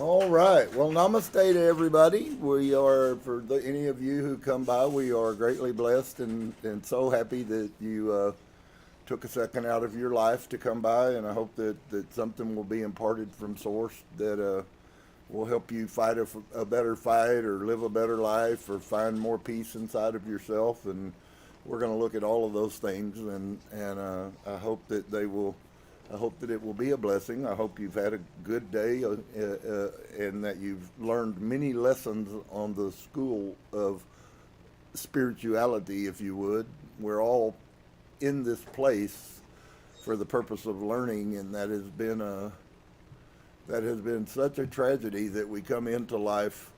All right. Well, namaste to everybody. We are, for any of you who come by, we are greatly blessed and so happy that you took a second out of your life to come by. And I hope that something will be imparted from Source that will help you fight a better fight or live a better life or find more peace inside of yourself. And we're going to look at all of those things. And I hope that they will. I hope that it will be a blessing. I hope you've had a good day and that you've learned many lessons on the school of spirituality, if you would. We're all in this place for the purpose of learning, and that has been such a tragedy that we come into life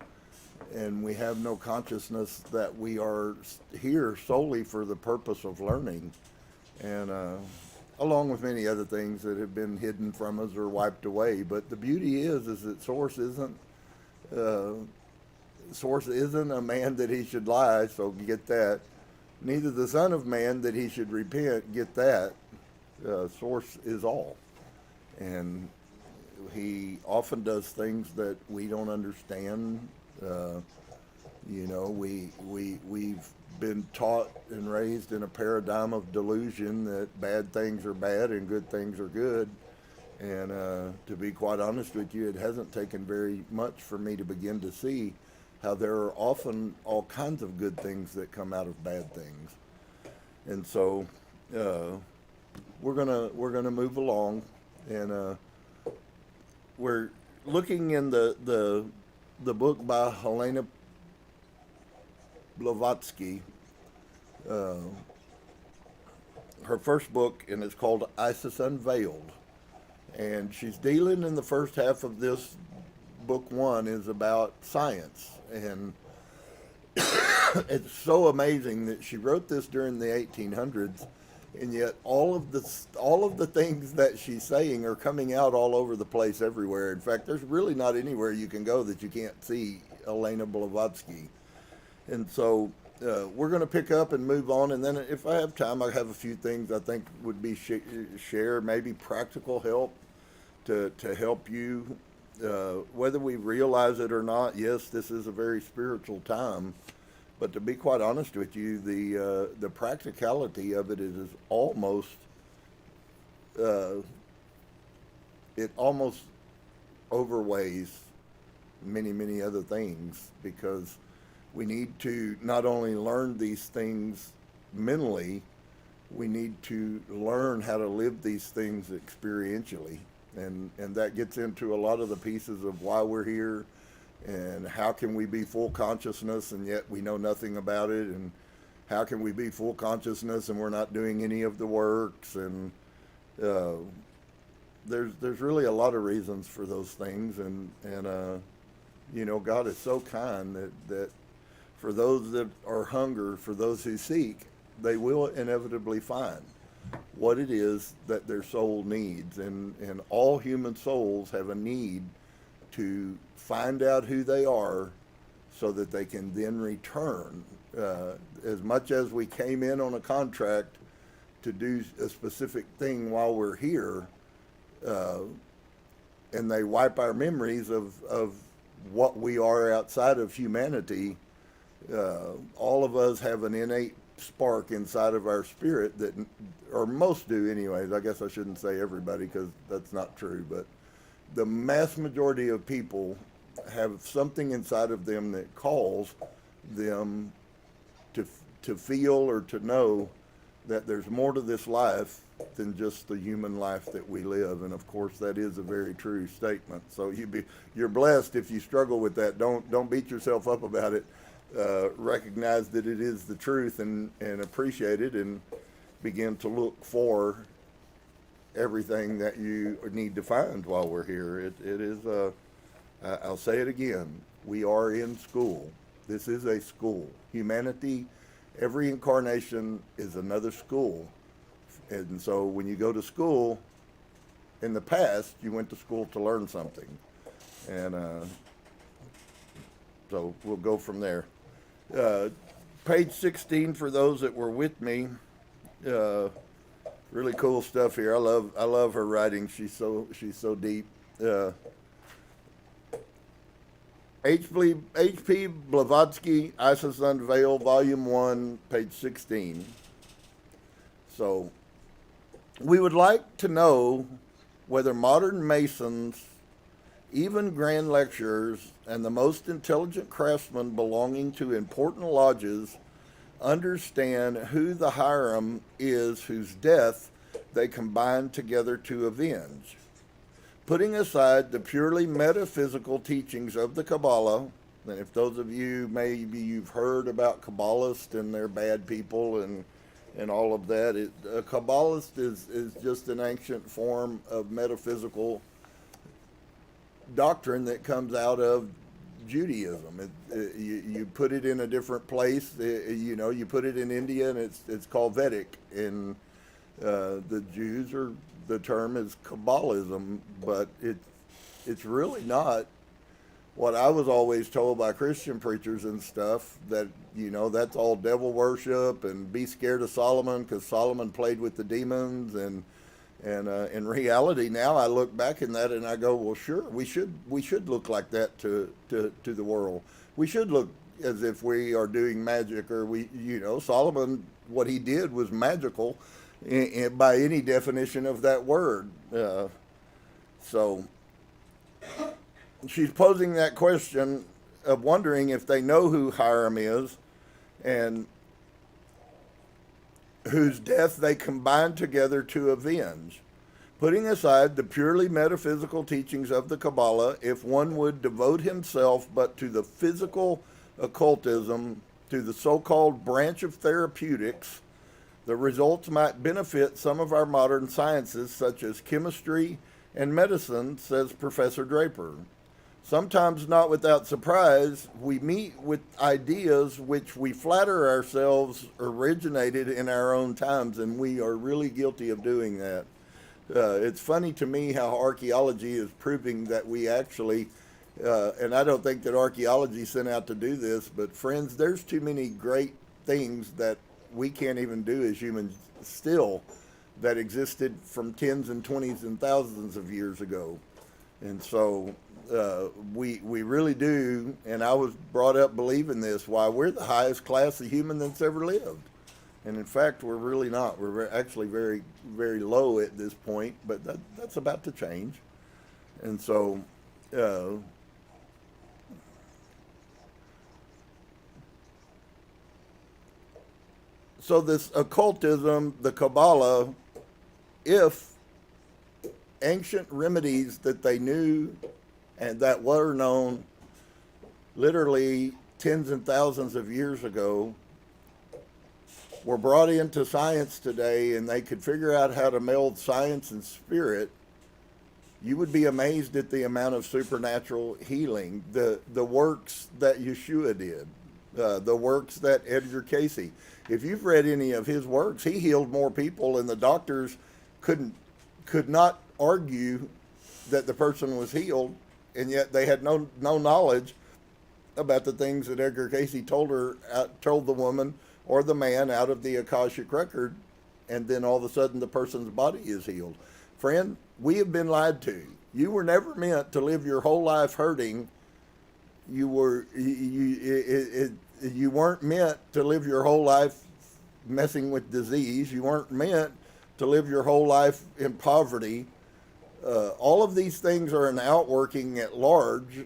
and we have no consciousness that we are here solely for the purpose of learning. And along with many other things that have been hidden from us or wiped away. But the beauty is that Source isn't a man that he should lie, so get that. Neither the Son of Man that he should repent, get that. Source is all. And he often does things that we don't understand. We've been taught and raised in a paradigm of delusion that bad things are bad and good things are good. And to be quite honest with you, it hasn't taken very much for me to begin to see how there are often all kinds of good things that come out of bad things. And so we're gonna move along, and we're looking in the book by Helena Blavatsky, her first book, and it's called Isis Unveiled. And she's dealing in the first half of this book. One is about science, and it's so amazing that she wrote this during the 1800s, and yet all of the things that she's saying are coming out all over the place everywhere. In fact, there's really not anywhere you can go that you can't see Helena Blavatsky. And so we're going to pick up and move on, and then if I have time, I have a few things I think would be share, maybe practical help to help you, whether we realize it or not. Yes, this is a very spiritual time, but to be quite honest with you, the practicality of it is almost it almost overweighs many other things, because we need to not only learn these things mentally, we need to learn how to live these things experientially. And that gets into a lot of the pieces of why we're here, and how can we be full consciousness and yet we know nothing about it, and how can we be full consciousness and we're not doing any of the works. And there's really a lot of reasons for those things. And God is so kind that for those that are hunger, for those who seek, they will inevitably find what it is that their soul needs. And all human souls have a need to find out who they are so that they can then return. As much as we came in on a contract to do a specific thing while we're here, and they wipe our memories of what we are outside of humanity, all of us have an innate spark inside of our spirit that, or most do anyways. I guess I shouldn't say everybody, because that's not true, but the mass majority of people have something inside of them that calls them to feel or to know that there's more to this life than just the human life that we live. And of course, that is a very true statement. So you're blessed if you struggle with that. Don't beat yourself up about it. Recognize that it is the truth, and appreciate it, and begin to look for everything that you need to find while we're here. It is, I'll say it again, we are in school. This is a school. Humanity, every incarnation is another school. And so when you go to school, in the past, you went to school to learn something. And so we'll go from there. Page 16 for those that were with me. Really cool stuff here. I love her writing. She's so deep. H.P. Blavatsky, Isis Unveiled, Volume 1, page 16. So, we would like to know whether modern Masons, even grand lecturers, and the most intelligent craftsmen belonging to important lodges understand who the Hiram is whose death they combine together to avenge. Putting aside the purely metaphysical teachings of the Kabbalah, and if those of you, maybe you've heard about Kabbalists and they're bad people and all of that, a Kabbalist is just an ancient form of metaphysical doctrine that comes out of Judaism. You put it in a different place. You put it in India, and it's called Vedic. And the Jews the term is Kabbalism, but it's really not what I was always told by Christian preachers and stuff, that that's all devil worship and be scared of Solomon because Solomon played with the demons. And in reality, now I look back in that and I go, well, sure, we should look like that to the world. We should look as if we are doing magic, or Solomon, what he did was magical by any definition of that word. So she's posing that question of wondering if they know who Hiram is and whose death they combine together to avenge. Putting aside the purely metaphysical teachings of the Kabbalah, if one would devote himself but to the physical occultism, to the so-called branch of therapeutics, the results might benefit some of our modern sciences, such as chemistry and medicine, says Professor Draper. Sometimes not without surprise, we meet with ideas which we flatter ourselves originated in our own times, and we are really guilty of doing that. It's funny to me how archaeology is proving that we actually, and I don't think that archaeology sent out to do this, but friends, there's too many great things that we can't even do as humans still that existed from tens and twenties and thousands of years ago. And so we really do, and I was brought up believing this, why we're the highest class of human that's ever lived. And in fact, we're really not. We're actually very, very low at this point, but that's about to change. And so this occultism, the Kabbalah, if ancient remedies that they knew and that were known literally tens and thousands of years ago were brought into science today, and they could figure out how to meld science and spirit, you would be amazed at the amount of supernatural healing, the works that Yeshua did, the works that Edgar Casey. If you've read any of his works, he healed more people, and the doctors could not argue that the person was healed, and yet they had no knowledge about the things that Edgar Casey told the woman or the man out of the Akashic record, and then all of a sudden the person's body is healed. Friend, we have been lied to. You were never meant to live your whole life hurting. You weren't meant to live your whole life messing with disease. You weren't meant to live your whole life in poverty. All of these things are an outworking at large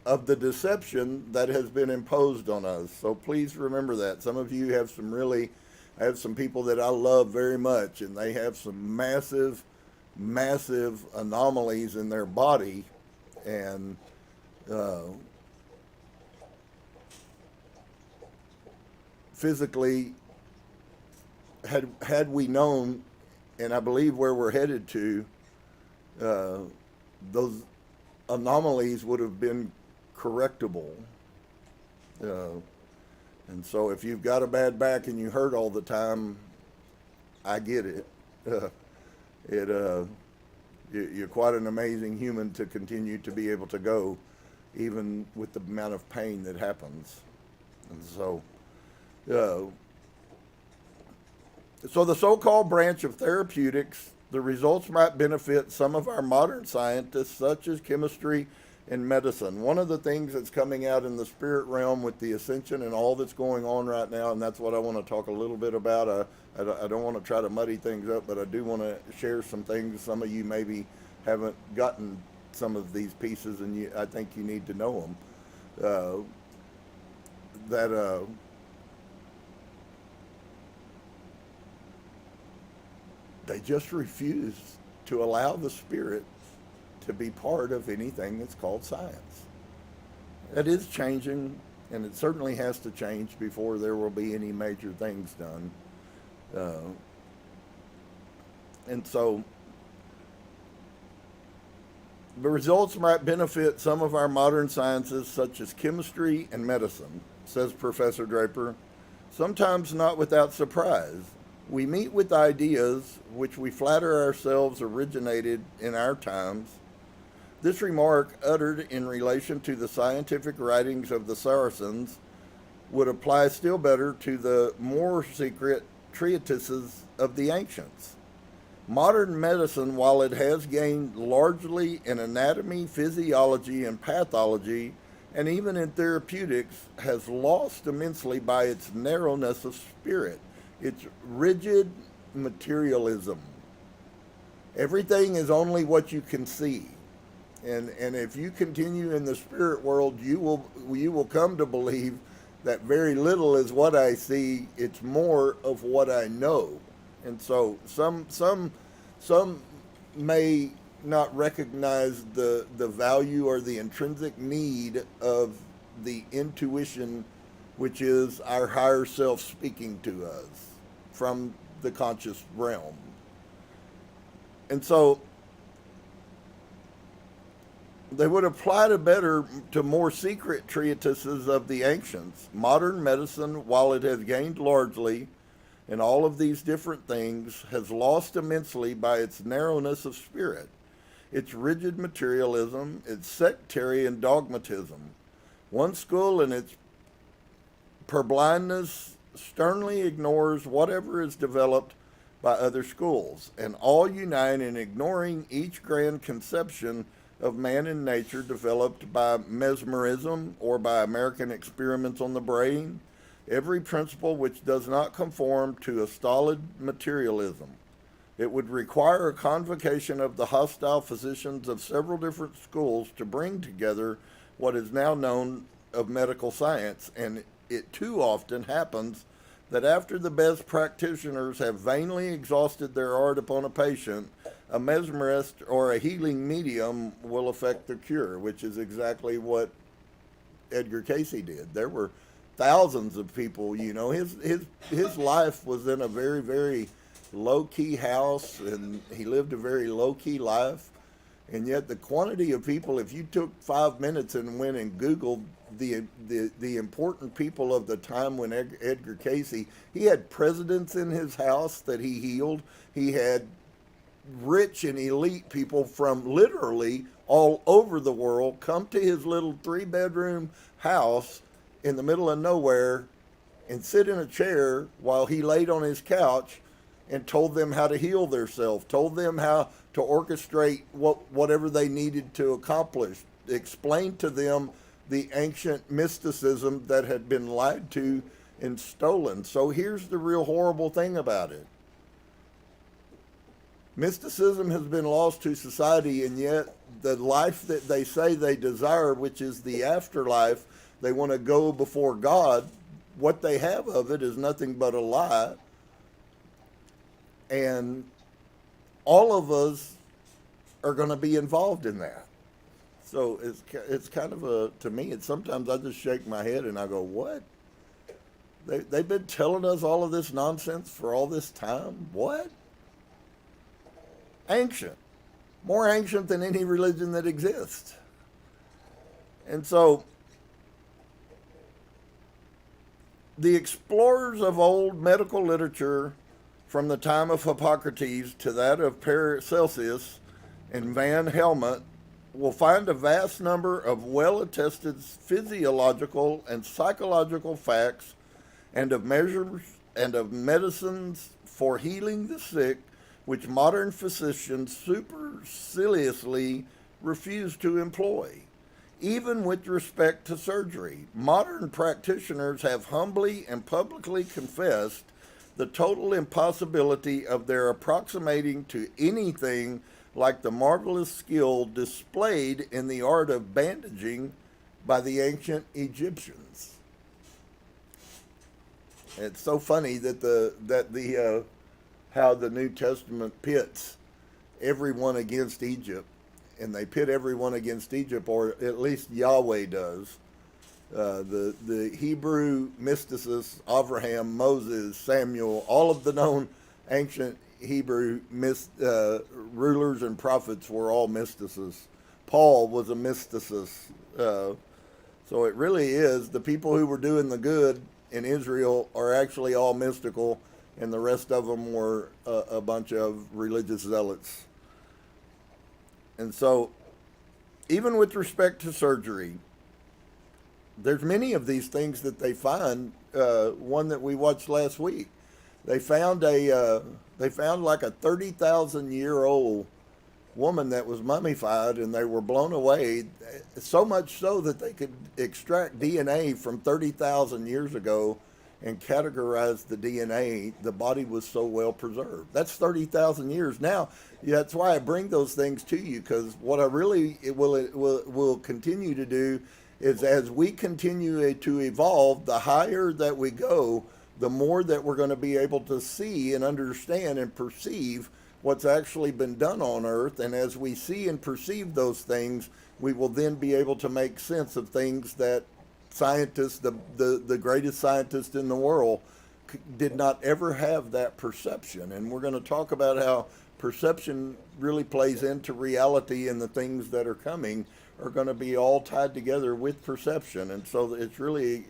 of the deception that has been imposed on us. So please remember that. Some of you have I have some people that I love very much, and they have some massive, massive anomalies in their body, and physically, had we known, and I believe where we're headed to, those anomalies would have been correctable. And so if you've got a bad back and you hurt all the time, I get it. You're quite an amazing human to continue to be able to go, even with the amount of pain that happens. And so the so-called branch of therapeutics, the results might benefit some of our modern scientists, such as chemistry in medicine. One of the things that's coming out in the spirit realm with the ascension and all that's going on right now, and that's what I want to talk a little bit about. I don't want to try to muddy things up, but I do want to share some things. Some of you maybe haven't gotten some of these pieces, and I think you need to know them. They just refuse to allow the spirit to be part of anything that's called science. That is changing, and it certainly has to change before there will be any major things done. And so the results might benefit some of our modern sciences, such as chemistry and medicine, says Professor Draper, sometimes not without surprise. We meet with ideas which we flatter ourselves originated in our times. This remark, uttered in relation to the scientific writings of the Saracens, would apply still better to the more secret treatises of the ancients. Modern medicine, while it has gained largely in anatomy, physiology, and pathology, and even in therapeutics, has lost immensely by its narrowness of spirit, its rigid materialism. Everything is only what you can see. And if you continue in the spirit world, you will come to believe that very little is what I see, it's more of what I know. And so some may not recognize the value or the intrinsic need of the intuition, which is our higher self speaking to us from the conscious realm. And so they would apply to more secret treatises of the ancients. Modern medicine, while it has gained largely in all of these different things, has lost immensely by its narrowness of spirit, its rigid materialism, its sectarian dogmatism. One school in its purblindness sternly ignores whatever is developed by other schools, and all unite in ignoring each grand conception of man and nature developed by mesmerism or by American experiments on the brain, every principle which does not conform to a stolid materialism. It would require a convocation of the hostile physicians of several different schools to bring together what is now known of medical science, and it too often happens that after the best practitioners have vainly exhausted their art upon a patient, a mesmerist or a healing medium will effect the cure, which is exactly what Edgar Cayce did. There were thousands of people, his life was in a very, very low-key house, and he lived a very low-key life. And yet the quantity of people, if you took 5 minutes and went and Googled the important people of the time when Edgar Cayce, he had presidents in his house that he healed. He had rich and elite people from literally all over the world come to his little 3-bedroom house in the middle of nowhere and sit in a chair while he laid on his couch and told them how to heal themselves, told them how to orchestrate whatever they needed to accomplish, explained to them the ancient mysticism that had been lied to and stolen. So here's the real horrible thing about it. Mysticism has been lost to society, and yet the life that they say they desire, which is the afterlife, they want to go before God, what they have of it is nothing but a lie. And all of us are going to be involved in that. So it's kind of to me, it's sometimes I just shake my head and I go, what? They've been telling us all of this nonsense for all this time? What? Ancient. More ancient than any religion that exists. And so the explorers of old medical literature from the time of Hippocrates to that of Paracelsus and Van Helmont will find a vast number of well-attested physiological and psychological facts and of measures and of medicines for healing the sick, which modern physicians superciliously refuse to employ. Even with respect to surgery, modern practitioners have humbly and publicly confessed the total impossibility of their approximating to anything like the marvelous skill displayed in the art of bandaging by the ancient Egyptians. It's so funny that how the New Testament pits everyone against Egypt, and they pit everyone against Egypt, or at least Yahweh does. The Hebrew mysticists, Abraham, Moses, Samuel, all of the known ancient Hebrew rulers and prophets were all mysticists. Paul was a mysticist. So it really is, the people who were doing the good in Israel are actually all mystical, and the rest of them were a bunch of religious zealots. And so, even with respect to surgery, there's many of these things that they find. One that we watched last week, they found like a 30,000-year-old woman that was mummified, and they were blown away, so much so that they could extract DNA from 30,000 years ago and categorize the DNA. The body was so well preserved. That's 30,000 years. Now, that's why I bring those things to you, because what I really will continue to do is, as we continue to evolve, the higher that we go, the more that we're going to be able to see and understand and perceive what's actually been done on earth. And as we see and perceive those things, we will then be able to make sense of things that scientists, the greatest scientists in the world, did not ever have that perception. And we're going to talk about how perception really plays into reality, and the things that are coming are going to be all tied together with perception. And so it's really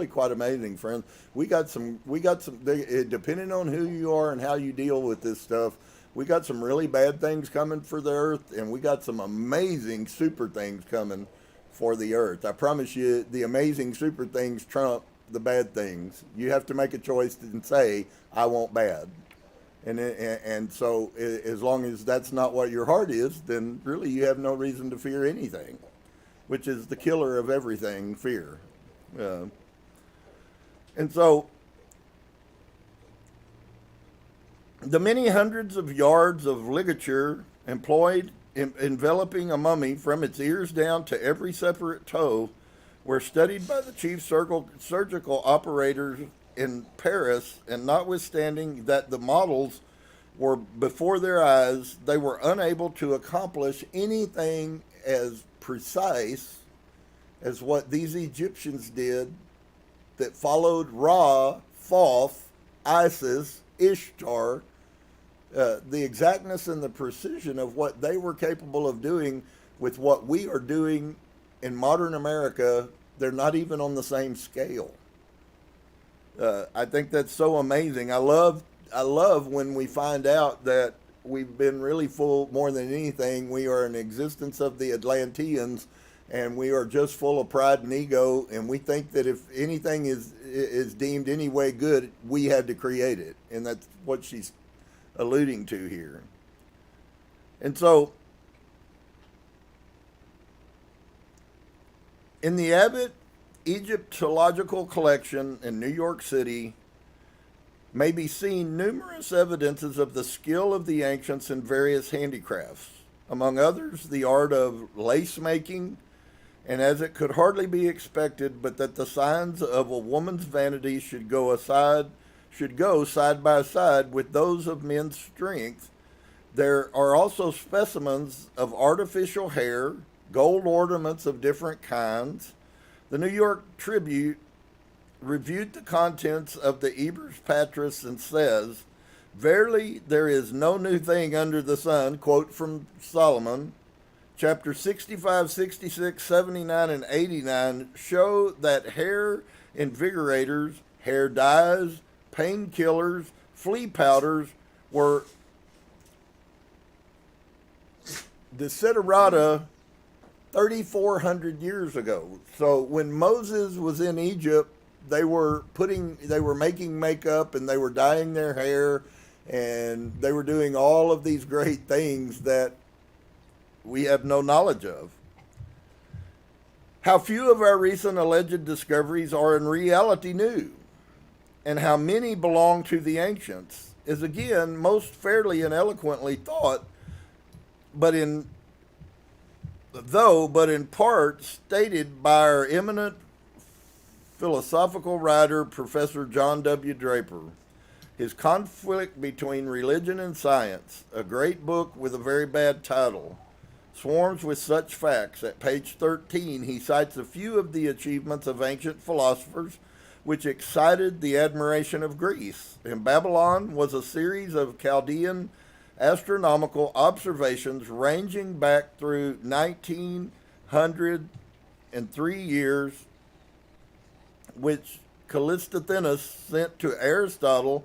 quite amazing, friends. We got some depending on who you are and how you deal with this stuff, we got some really bad things coming for the earth, and we got some amazing super things coming for the earth. I promise you, the amazing super things trump the bad things. You have to make a choice and say, I want bad. And so as long as that's not what your heart is, then really you have no reason to fear anything, which is the killer of everything, fear. And so the many hundreds of yards of ligature employed in enveloping a mummy from its ears down to every separate toe were studied by the chief surgical operators in Paris, and notwithstanding that the models were before their eyes, they were unable to accomplish anything as precise as what these Egyptians did, that followed Ra, Thoth, Isis, Ishtar. The exactness and the precision of what they were capable of doing with what we are doing in modern America, they're not even on the same scale. I think that's so amazing. I love when we find out that we've been really full, more than anything, we are an existence of the Atlanteans, and we are just full of pride and ego, and we think that if anything is deemed any way good, we had to create it. And that's what she's alluding to here. And so, in the Abbott Egyptological Collection in New York City may be seen numerous evidences of the skill of the ancients in various handicrafts, among others the art of lace making, and as it could hardly be expected but that the signs of a woman's vanity should go side by side with those of men's strength, there are also specimens of artificial hair, gold ornaments of different kinds. The New York Tribune reviewed the contents of the Ebers Patris and says, "Verily there is no new thing under the sun," quote from Solomon. Chapter 65, 66, 79, and 89 show that hair invigorators, hair dyes, painkillers, flea powders were desiderata 3,400 years ago. So when Moses was in Egypt, they were making makeup, and they were dyeing their hair, and they were doing all of these great things that we have no knowledge of. How few of our recent alleged discoveries are in reality new, and how many belong to the ancients, is again most fairly and eloquently thought, but in part stated by our eminent philosophical writer, Professor John W. Draper. His Conflict Between Religion and Science, a great book with a very bad title, swarms with such facts. At page 13, he cites a few of the achievements of ancient philosophers which excited the admiration of Greece. In Babylon was a series of Chaldean astronomical observations ranging back through 1903 years, which Callisthenes sent to Aristotle.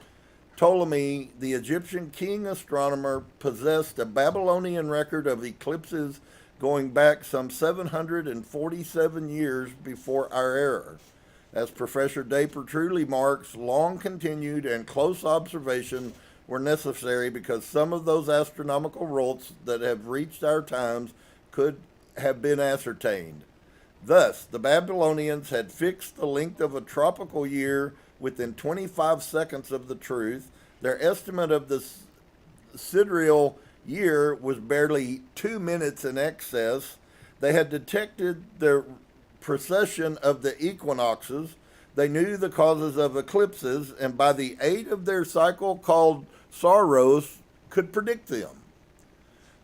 Ptolemy, the Egyptian king astronomer, possessed a Babylonian record of eclipses going back some 747 years before our era. As Professor Draper truly marks, long continued and close observation were necessary because some of those astronomical results that have reached our times could have been ascertained. Thus, the Babylonians had fixed the length of a tropical year within 25 seconds of the truth. Their estimate of the sidereal year was barely 2 minutes in excess. They had detected the precession of the equinoxes. They knew the causes of eclipses, and by the aid of their cycle called Saros, could predict them.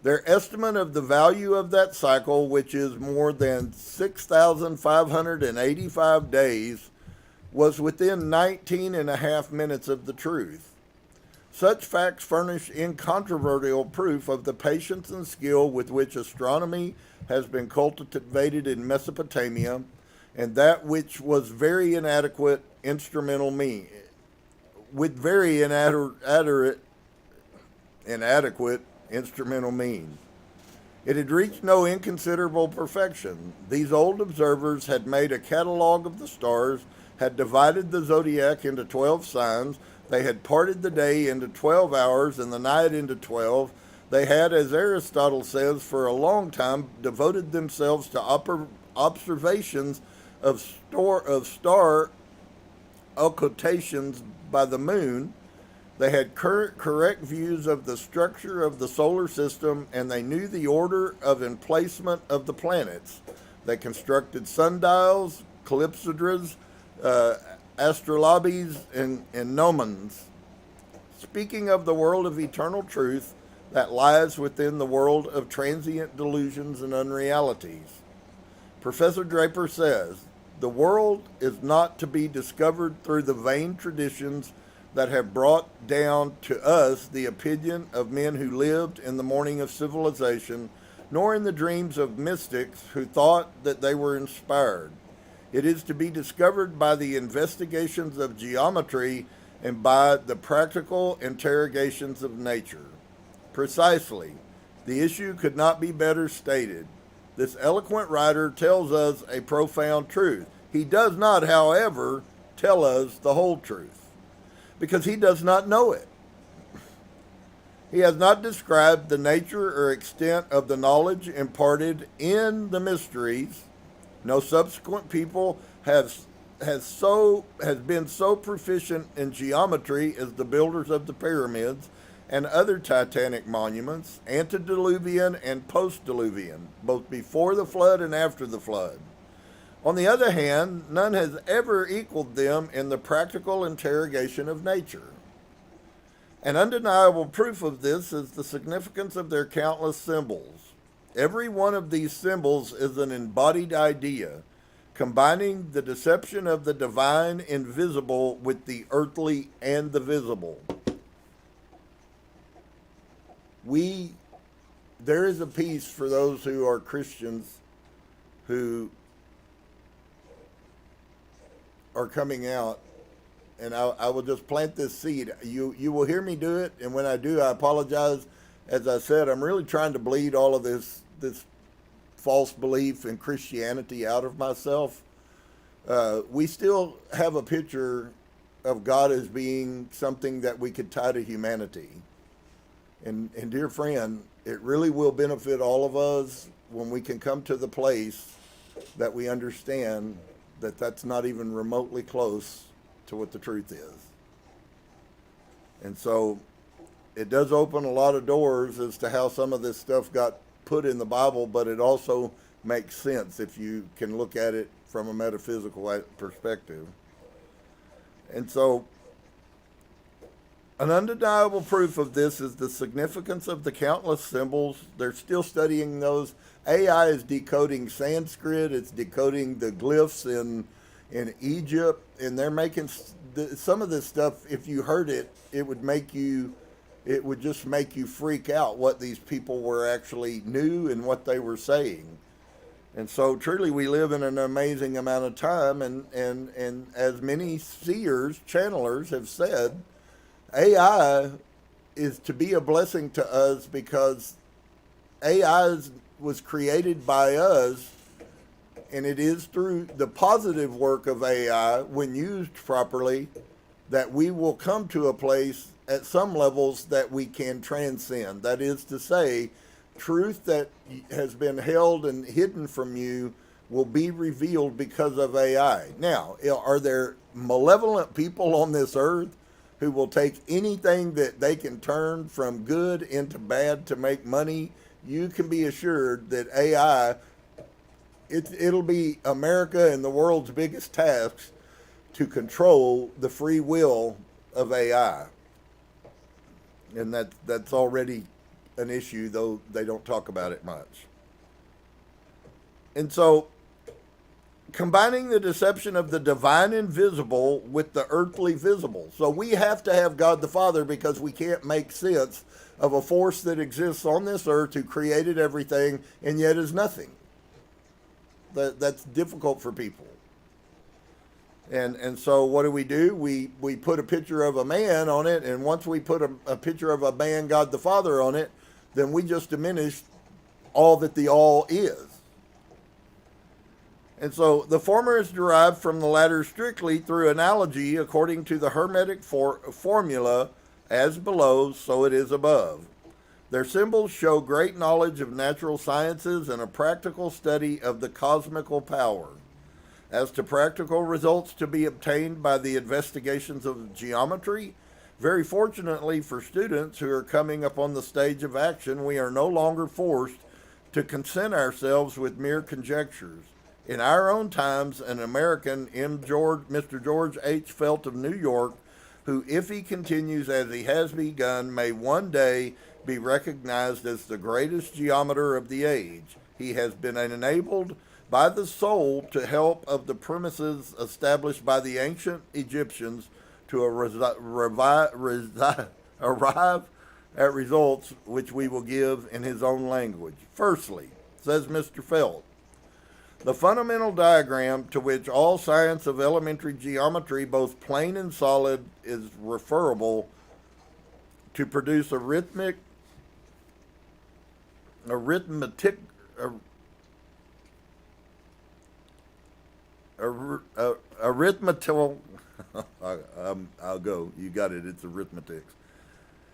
Their estimate of the value of that cycle, which is more than 6,585 days, was within 19 and a half minutes of the truth. Such facts furnish incontrovertible proof of the patience and skill with which astronomy has been cultivated in Mesopotamia, and that which was very inadequate instrumental means. With very inadequate instrumental means. It had reached no inconsiderable perfection. These old observers had made a catalogue of the stars, had divided the zodiac into 12 signs. They had parted the day into 12 hours and the night into 12. They had, as Aristotle says, for a long time devoted themselves to observations of star occultations by the moon. They had correct views of the structure of the solar system, and they knew the order of emplacement of the planets. They constructed sundials, calypsidras, astrolabes, and gnomons. Speaking of the world of eternal truth that lies within the world of transient delusions and unrealities, Professor Draper says, the world is not to be discovered through the vain traditions that have brought down to us the opinion of men who lived in the morning of civilization, nor in the dreams of mystics who thought that they were inspired. It is to be discovered by the investigations of geometry and by the practical interrogations of nature. Precisely, the issue could not be better stated. This eloquent writer tells us a profound truth. He does not, however, tell us the whole truth, because he does not know it. He has not described the nature or extent of the knowledge imparted in the mysteries. No subsequent people has been so proficient in geometry as the builders of the pyramids and other titanic monuments, antediluvian and post-diluvian, both before the flood and after the flood. On the other hand, none has ever equaled them in the practical interrogation of nature. An undeniable proof of this is the significance of their countless symbols. Every one of these symbols is an embodied idea, combining the deception of the divine invisible with the earthly and the visible. There is a piece for those who are Christians who are coming out, and I will just plant this seed. You will hear me do it, and when I do, I apologize. As I said, I'm really trying to bleed all of this false belief in Christianity out of myself. We still have a picture of God as being something that we could tie to humanity. And dear friend, it really will benefit all of us when we can come to the place that we understand that that's not even remotely close to what the truth is. And so it does open a lot of doors as to how some of this stuff got put in the Bible, but it also makes sense if you can look at it from a metaphysical perspective. And so an undeniable proof of this is the significance of the countless symbols. They're still studying those. AI is decoding Sanskrit. It's decoding the glyphs in Egypt, and they're making some of this stuff. If you heard it, it would just make you freak out what these people were actually knew and what they were saying. And so truly we live in an amazing amount of time, and as many seers, channelers have said, AI is to be a blessing to us because AI was created by us, and it is through the positive work of AI, when used properly, that we will come to a place at some levels that we can transcend. That is to say, truth that has been held and hidden from you will be revealed because of AI. Now, are there malevolent people on this earth who will take anything that they can turn from good into bad to make money? You can be assured that AI, it'll be America and the world's biggest task to control the free will of AI. And that's already an issue, though they don't talk about it much. And so, combining the deception of the divine invisible with the earthly visible. So we have to have God the Father because we can't make sense of a force that exists on this earth who created everything and yet is nothing. That's difficult for people. And so what do? We put a picture of a man on it, and once we put a picture of a man, God the Father, on it, then we just diminish all that the all is. And so the former is derived from the latter strictly through analogy according to the Hermetic formula, as below, so it is above. Their symbols show great knowledge of natural sciences and a practical study of the cosmical power. As to practical results to be obtained by the investigations of geometry, very fortunately for students who are coming upon the stage of action, we are no longer forced to content ourselves with mere conjectures. In our own times, an American, Mr. George H. Felt of New York, who, if he continues as he has begun, may one day be recognized as the greatest geometer of the age. He has been enabled by the soul to help of the premises established by the ancient Egyptians to arrive at results which we will give in his own language. Firstly, says Mr. Felt, the fundamental diagram to which all science of elementary geometry, both plain and solid, is referable to produce arithmetical I'll go. You got it. It's arithmetics.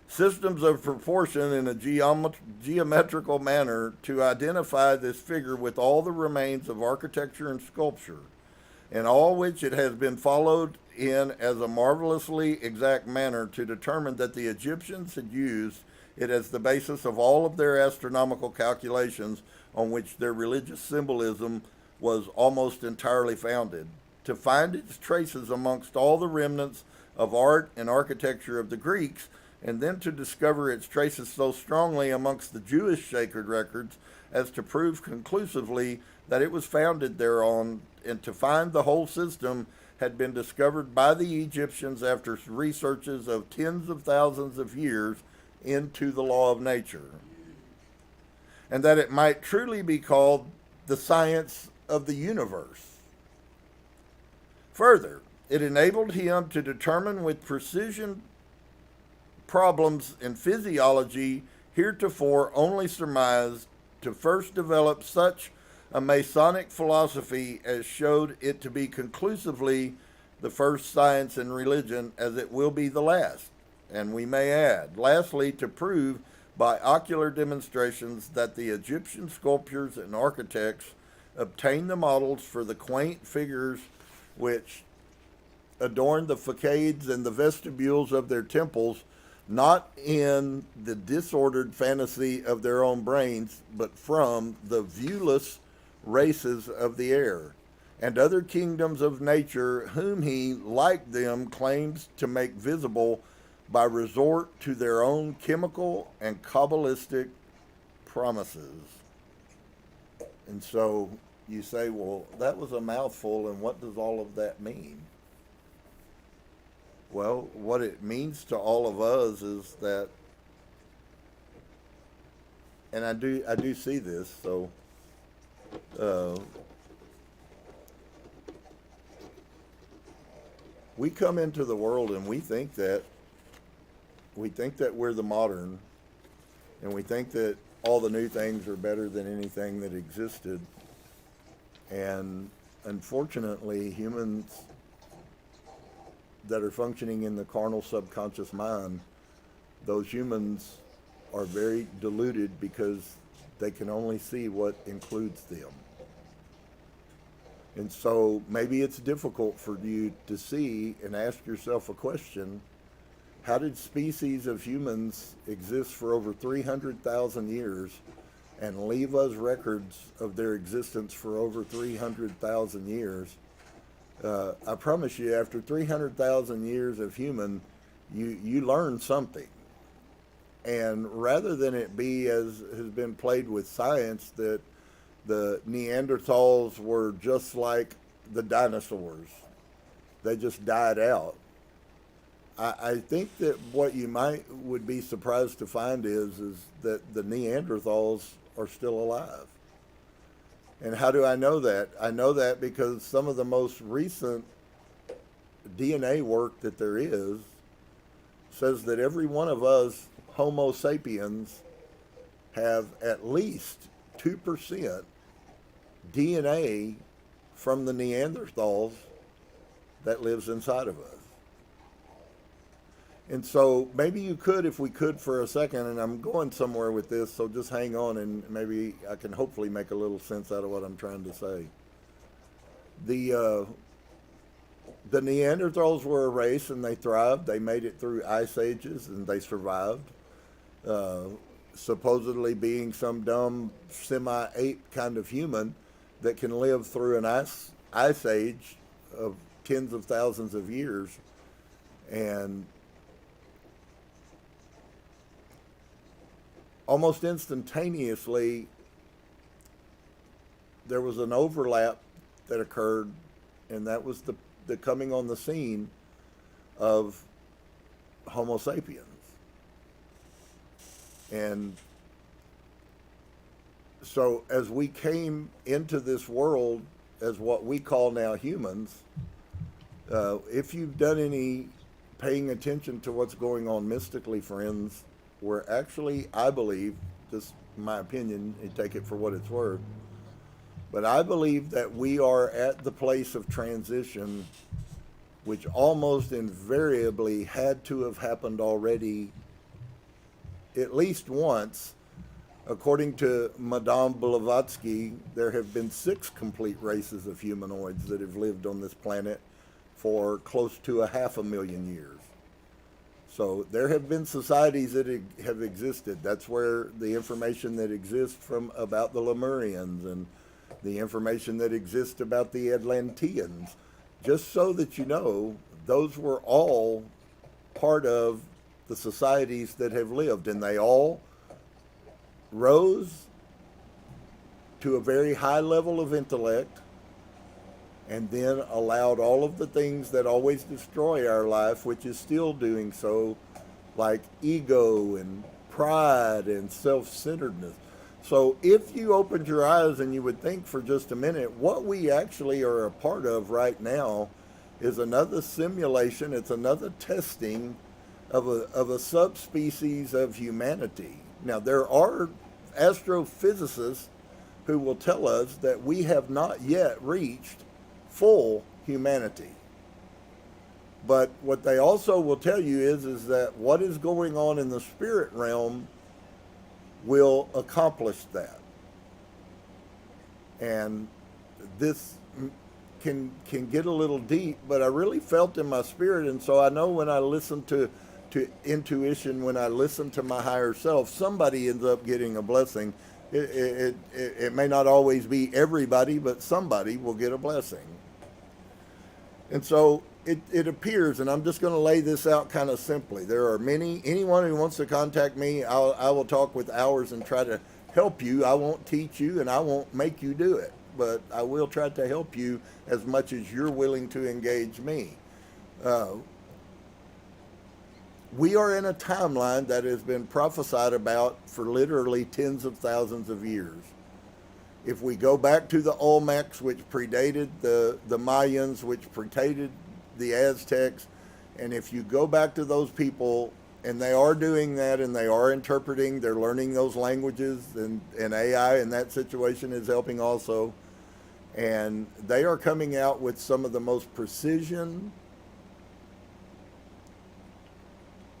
Systems of proportion in a geometrical manner to identify this figure with all the remains of architecture and sculpture, in all which it has been followed in as a marvelously exact manner to determine that the Egyptians had used it as the basis of all of their astronomical calculations on which their religious symbolism was almost entirely founded, to find its traces amongst all the remnants of art and architecture of the Greeks, and then to discover its traces so strongly amongst the Jewish sacred records as to prove conclusively that it was founded thereon, and to find the whole system had been discovered by the Egyptians after researches of tens of thousands of years into the law of nature, and that it might truly be called the science of the universe. Further, it enabled him to determine with precision problems in physiology heretofore only surmised, to first develop such a Masonic philosophy as showed it to be conclusively the first science in religion, as it will be the last. And we may add, lastly, to prove by ocular demonstrations that the Egyptian sculptors and architects obtained the models for the quaint figures which adorned the facades and the vestibules of their temples, not in the disordered fantasy of their own brains, but from the viewless races of the air, and other kingdoms of nature, whom he, like them, claims to make visible by resort to their own chemical and Kabbalistic promises. And so you say, well, that was a mouthful, and what does all of that mean? Well, what it means to all of us is that, and I do see this, so we come into the world and we think that we're the modern, and we think that all the new things are better than anything that existed. And unfortunately, humans that are functioning in the carnal subconscious mind, those humans are very deluded because they can only see what includes them. And so maybe it's difficult for you to see and ask yourself a question: how did species of humans exist for over 300,000 years and leave us records of their existence for over 300,000 years? I promise you, after 300,000 years of human, you learn something. And rather than it be, as has been played with science, that the Neanderthals were just like the dinosaurs, they just died out. I think that what you would be surprised to find is that the Neanderthals are still alive. And how do I know that? I know that because some of the most recent DNA work that there is says that every one of us Homo sapiens have at least 2% DNA from the Neanderthals that lives inside of us. And so maybe you could, if we could for a second, and I'm going somewhere with this, so just hang on and maybe I can hopefully make a little sense out of what I'm trying to say. The Neanderthals were a race, and they thrived. They made it through ice ages, and they survived. Supposedly being some dumb semi-ape kind of human that can live through an ice age of tens of thousands of years. And almost instantaneously, there was an overlap that occurred, and that was the coming on the scene of Homo sapiens. And so as we came into this world as what we call now humans, if you've done any paying attention to what's going on mystically, friends, we're actually, I believe, just my opinion, you take it for what it's worth, but I believe that we are at the place of transition which almost invariably had to have happened already at least once. According to Madame Blavatsky, there have been 6 complete races of humanoids that have lived on this planet for close to 500,000 years. So there have been societies that have existed. That's where the information that exists from about the Lemurians and the information that exists about the Atlanteans, just so that you know, those were all part of the societies that have lived, and they all rose to a very high level of intellect and then allowed all of the things that always destroy our life, which is still doing so, like ego and pride and self-centeredness. So if you opened your eyes and you would think for just a minute, what we actually are a part of right now is another simulation, it's another testing of a subspecies of humanity. Now, there are astrophysicists who will tell us that we have not yet reached full humanity. But what they also will tell you is that what is going on in the spirit realm will accomplish that. And this can get a little deep, but I really felt in my spirit, and so I know when I listen to intuition, when I listen to my higher self, somebody ends up getting a blessing. It may not always be everybody, but somebody will get a blessing. And so it appears, and I'm just going to lay this out kind of simply. There are anyone who wants to contact me, I will talk with hours and try to help you. I won't teach you and I won't make you do it, but I will try to help you as much as you're willing to engage me. We are in a timeline that has been prophesied about for literally tens of thousands of years. If we go back to the Olmecs, which predated the Mayans, which predated the Aztecs, and if you go back to those people, and they are doing that, and they are interpreting, they're learning those languages, and AI in that situation is helping also, and they are coming out with some of the most precision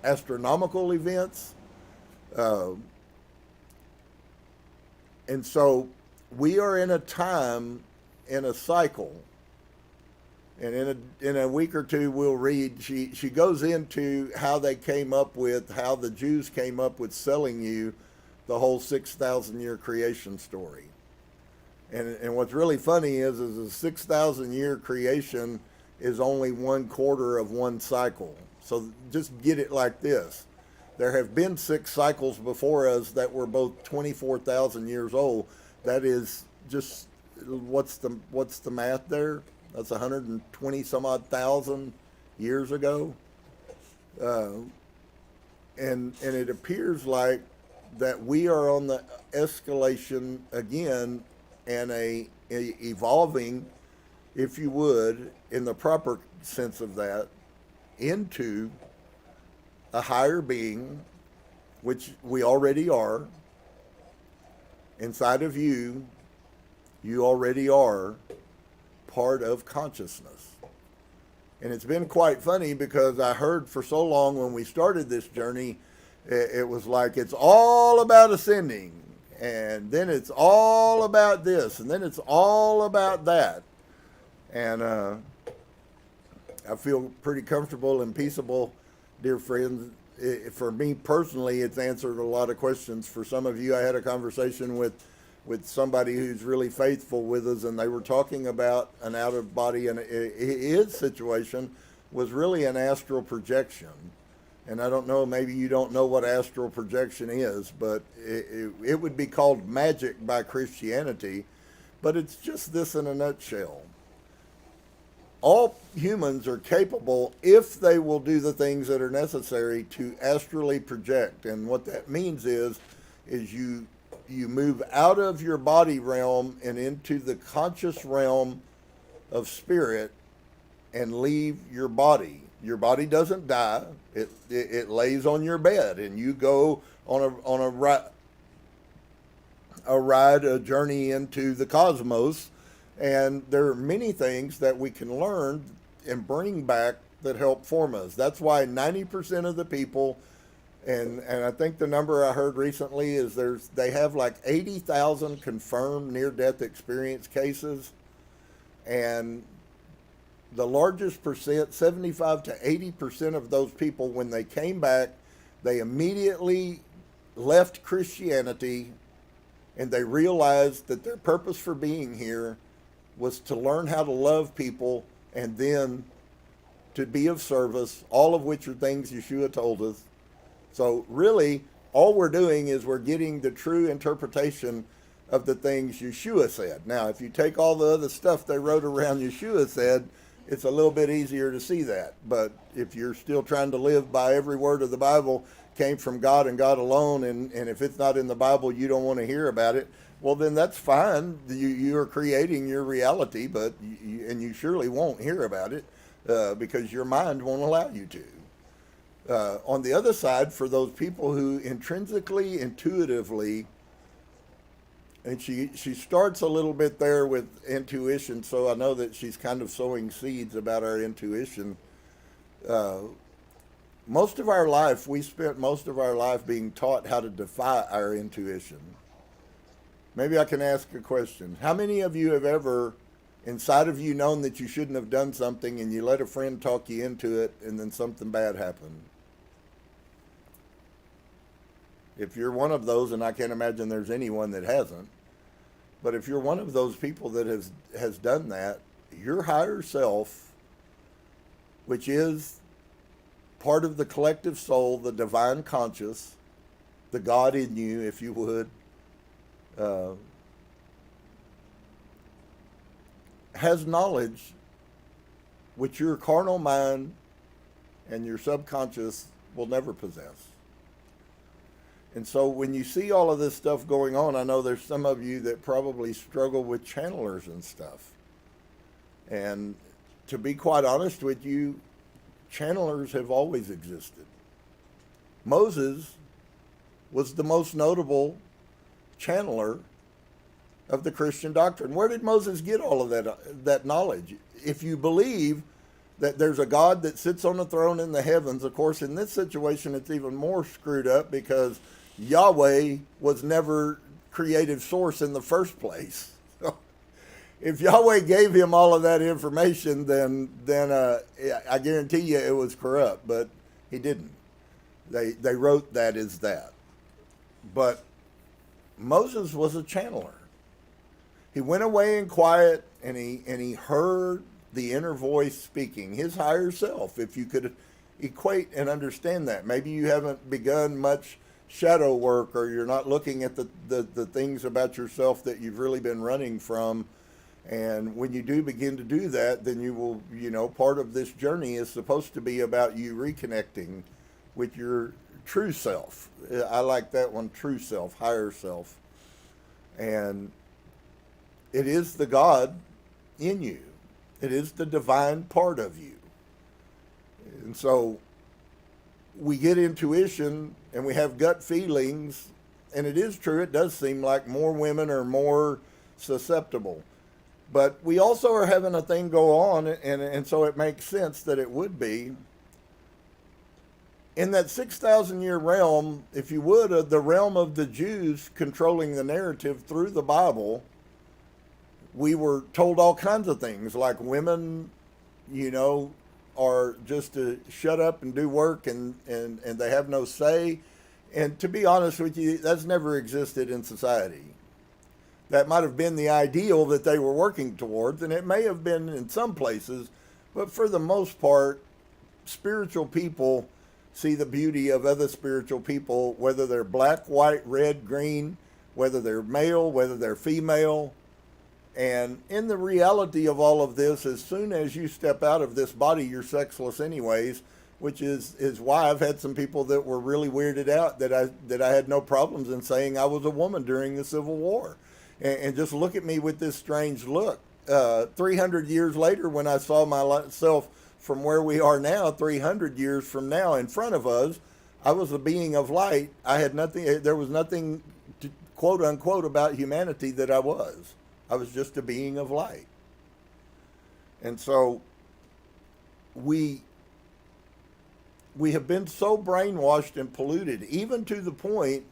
astronomical events. And so we are in a time, in a cycle, and in a week or two we'll read, she goes into how they came up with, how the Jews came up with selling you the whole 6,000 year creation story. And what's really funny is a 6,000 year creation is only 1/4 of one cycle. So just get it like this. There have been 6 cycles before us that were both 24,000 years old. That is just, what's the math there? That's 120 some odd thousand years ago. And it appears like that we are on the escalation again, and a evolving, if you would, in the proper sense of that, into a higher being, which we already are. Inside of you, you already are part of consciousness. And it's been quite funny because I heard for so long when we started this journey, it was like it's all about ascending, and then it's all about this, and then it's all about that. And I feel pretty comfortable and peaceable, dear friends. For me personally, it's answered a lot of questions. For some of you, I had a conversation with somebody who's really faithful with us, and they were talking about an out-of-body, and his situation was really an astral projection. And I don't know, maybe you don't know what astral projection is, but it would be called magic by Christianity, but it's just this in a nutshell. All humans are capable, if they will do the things that are necessary, to astrally project. And what that means is you move out of your body realm and into the conscious realm of spirit and leave your body. Your body doesn't die. It lays on your bed, and you go on a journey into the cosmos. And there are many things that we can learn and bring back that help form us. That's why 90% of the people, and I think the number I heard recently is they have like 80,000 confirmed near-death experience cases, and the largest percent, 75 to 80% of those people, when they came back, they immediately left Christianity, and they realized that their purpose for being here was to learn how to love people and then to be of service, all of which are things Yeshua told us. So really, all we're doing is we're getting the true interpretation of the things Yeshua said. Now, if you take all the other stuff they wrote around Yeshua said, it's a little bit easier to see that. But if you're still trying to live by every word of the Bible came from God and God alone, and if it's not in the Bible, you don't want to hear about it, well, then that's fine. You are creating your reality, but you surely won't hear about it because your mind won't allow you to. On the other side, for those people who intrinsically, intuitively, and she starts a little bit there with intuition, so I know that she's kind of sowing seeds about our intuition. Most of our life, we spent most of our life being taught how to defy our intuition. Maybe I can ask a question. How many of you have ever inside of you known that you shouldn't have done something, and you let a friend talk you into it, and then something bad happened? If you're one of those, and I can't imagine there's anyone that hasn't, but if you're one of those people that has done that, your higher self, which is part of the collective soul, the divine conscious, the God in you, if you would, has knowledge which your carnal mind and your subconscious will never possess. And so when you see all of this stuff going on, I know there's some of you that probably struggle with channelers and stuff. And to be quite honest with you, channelers have always existed. Moses was the most notable channeler of the Christian doctrine. Where did Moses get all of that knowledge? If you believe that there's a God that sits on the throne in the heavens, of course, in this situation, it's even more screwed up because Yahweh was never creative source in the first place. So if Yahweh gave him all of that information, then I guarantee you it was corrupt, but he didn't. They wrote that as that. But Moses was a channeler. He went away in quiet, and he heard the inner voice speaking, his higher self, if you could equate and understand that. Maybe you haven't begun much shadow work, or you're not looking at the things about yourself that you've really been running from. And when you do begin to do that, then you will, part of this journey is supposed to be about you reconnecting with your true self. I like that one, true self, higher self. And it is the God in you. It is the divine part of you. And so we get intuition and we have gut feelings, and it is true, it does seem like more women are more susceptible. But we also are having a thing go on, and so it makes sense that it would be. In that 6,000 year realm, if you would, the realm of the Jews controlling the narrative through the Bible, we were told all kinds of things, like women, are just to shut up and do work, and they have no say. And to be honest with you, that's never existed in society. That might have been the ideal that they were working towards, and it may have been in some places, but for the most part, spiritual people see the beauty of other spiritual people, whether they're black, white, red, green, whether they're male, whether they're female. And in the reality of all of this, as soon as you step out of this body, you're sexless anyways, which is why I've had some people that were really weirded out that I had no problems in saying I was a woman during the Civil War. And just look at me with this strange look. 300 years later, when I saw myself from where we are now, 300 years from now in front of us, I was a being of light. I had nothing, there was nothing to, quote unquote, about humanity that I was. I was just a being of light. And so we have been so brainwashed and polluted, even to the point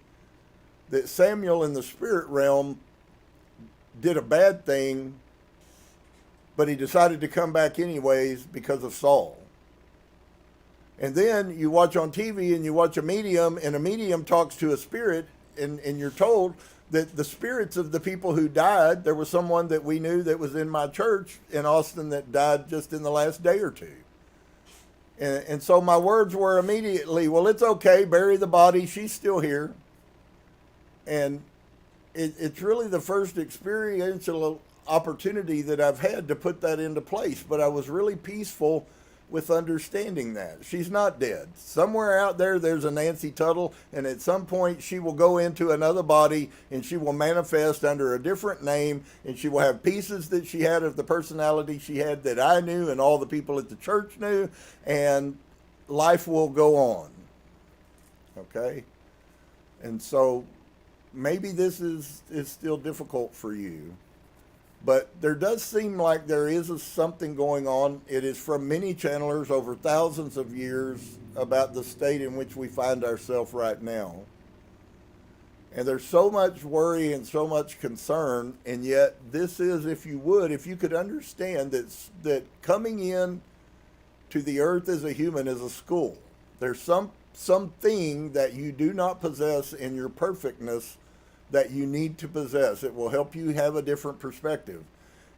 that Samuel in the spirit realm did a bad thing, but he decided to come back anyways because of Saul. And then you watch on TV and you watch a medium, and a medium talks to a spirit, and you're told that the spirits of the people who died, there was someone that we knew that was in my church in Austin that died just in the last day or two. And so my words were immediately, well, it's okay, bury the body, she's still here. And it's really the first experiential opportunity that I've had to put that into place, but I was really peaceful with understanding that. She's not dead. Somewhere out there, there's a Nancy Tuttle, and at some point she will go into another body, and she will manifest under a different name, and she will have pieces that she had of the personality she had that I knew and all the people at the church knew, and life will go on. Okay? And so maybe this is still difficult for you, but there does seem like there is something going on. It is from many channelers over thousands of years about the state in which we find ourselves right now. And there's so much worry and so much concern, and yet this is, if you could understand that coming in to the earth as a human is a school. There's something that you do not possess in your perfectness that you need to possess. It will help you have a different perspective.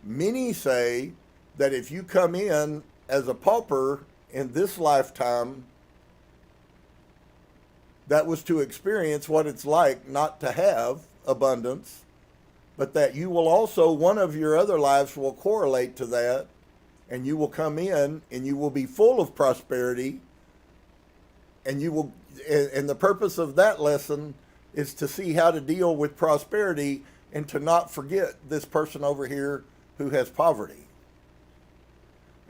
Many say that if you come in as a pauper in this lifetime, that was to experience what it's like not to have abundance, but that you will also, one of your other lives will correlate to that, and you will come in and you will be full of prosperity, and and the purpose of that lesson is to see how to deal with prosperity and to not forget this person over here who has poverty.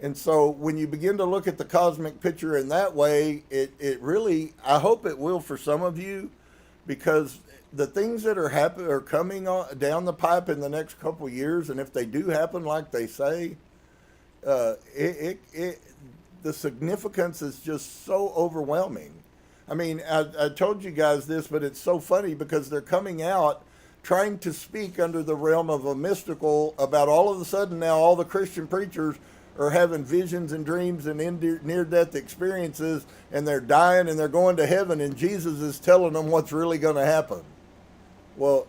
And so when you begin to look at the cosmic picture in that way, it really, I hope it will for some of you, because the things that are coming on, down the pipe in the next couple of years, and if they do happen like they say, the significance is just so overwhelming. I mean, I told you guys this, but it's so funny because they're coming out trying to speak under the realm of a mystical about all of a sudden now all the Christian preachers are having visions and dreams and near-death experiences, and they're dying and they're going to heaven, and Jesus is telling them what's really going to happen. Well,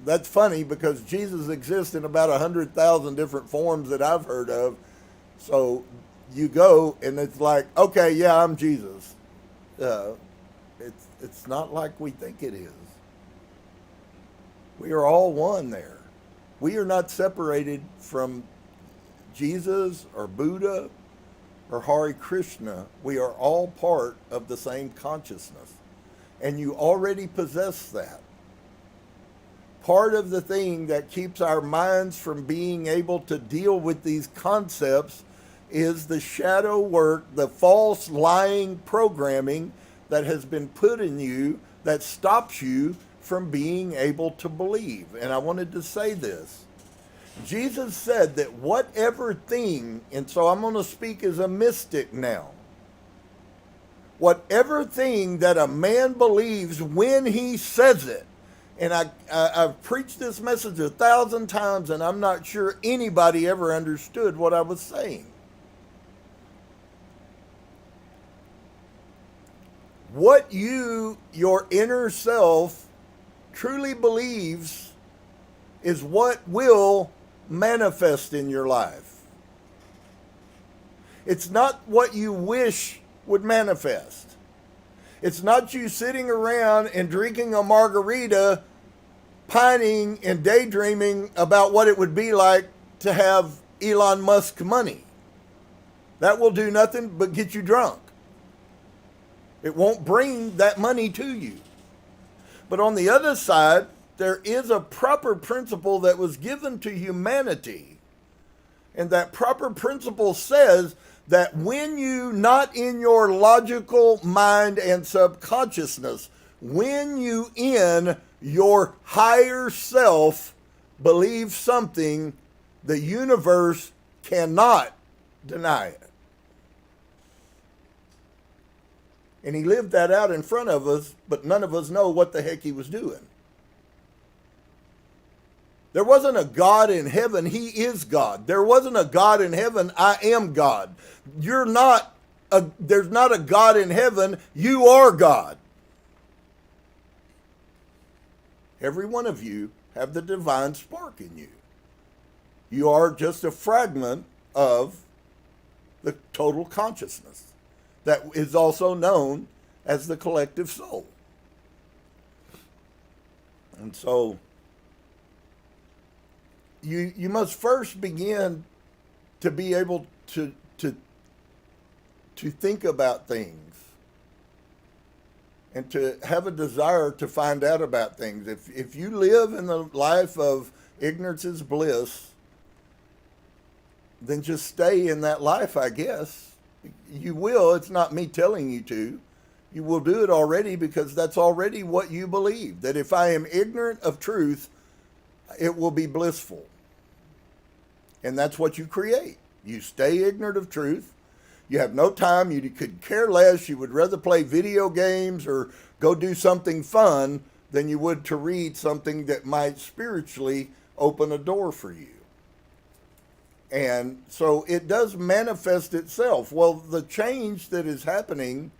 that's funny because Jesus exists in about 100,000 different forms that I've heard of. So you go and it's like, okay, yeah, I'm Jesus. It's not like we think it is. We are all one there. We are not separated from Jesus or Buddha or Hare Krishna. We are all part of the same consciousness. And you already possess that. Part of the thing that keeps our minds from being able to deal with these concepts is the shadow work, the false lying programming that has been put in you that stops you from being able to believe. And I wanted to say this. Jesus said that whatever thing, and so I'm going to speak as a mystic now, whatever thing that a man believes when he says it, and I've preached this message 1,000 times, and I'm not sure anybody ever understood what I was saying. What your inner self, truly believes is what will manifest in your life. It's not what you wish would manifest. It's not you sitting around and drinking a margarita, pining and daydreaming about what it would be like to have Elon Musk money. That will do nothing but get you drunk. It won't bring that money to you. But on the other side, there is a proper principle that was given to humanity. And that proper principle says that when you, not in your logical mind and subconsciousness, when you in your higher self believe something, the universe cannot deny it. And he lived that out in front of us, but none of us know what the heck he was doing. There wasn't a God in heaven. He is God. There wasn't a God in heaven. I am God. There's not a God in heaven. You are God. Every one of you have the divine spark in you. You are just a fragment of the total consciousness that is also known as the collective soul. And so you must first begin to be able to think about things and to have a desire to find out about things. If you live in the life of ignorance is bliss, then just stay in that life, I guess. You will. It's not me telling you to. You will do it already because that's already what you believe. That if I am ignorant of truth, it will be blissful. And that's what you create. You stay ignorant of truth. You have no time. You could care less. You would rather play video games or go do something fun than you would to read something that might spiritually open a door for you. And so it does manifest itself. Well, the change that is happening,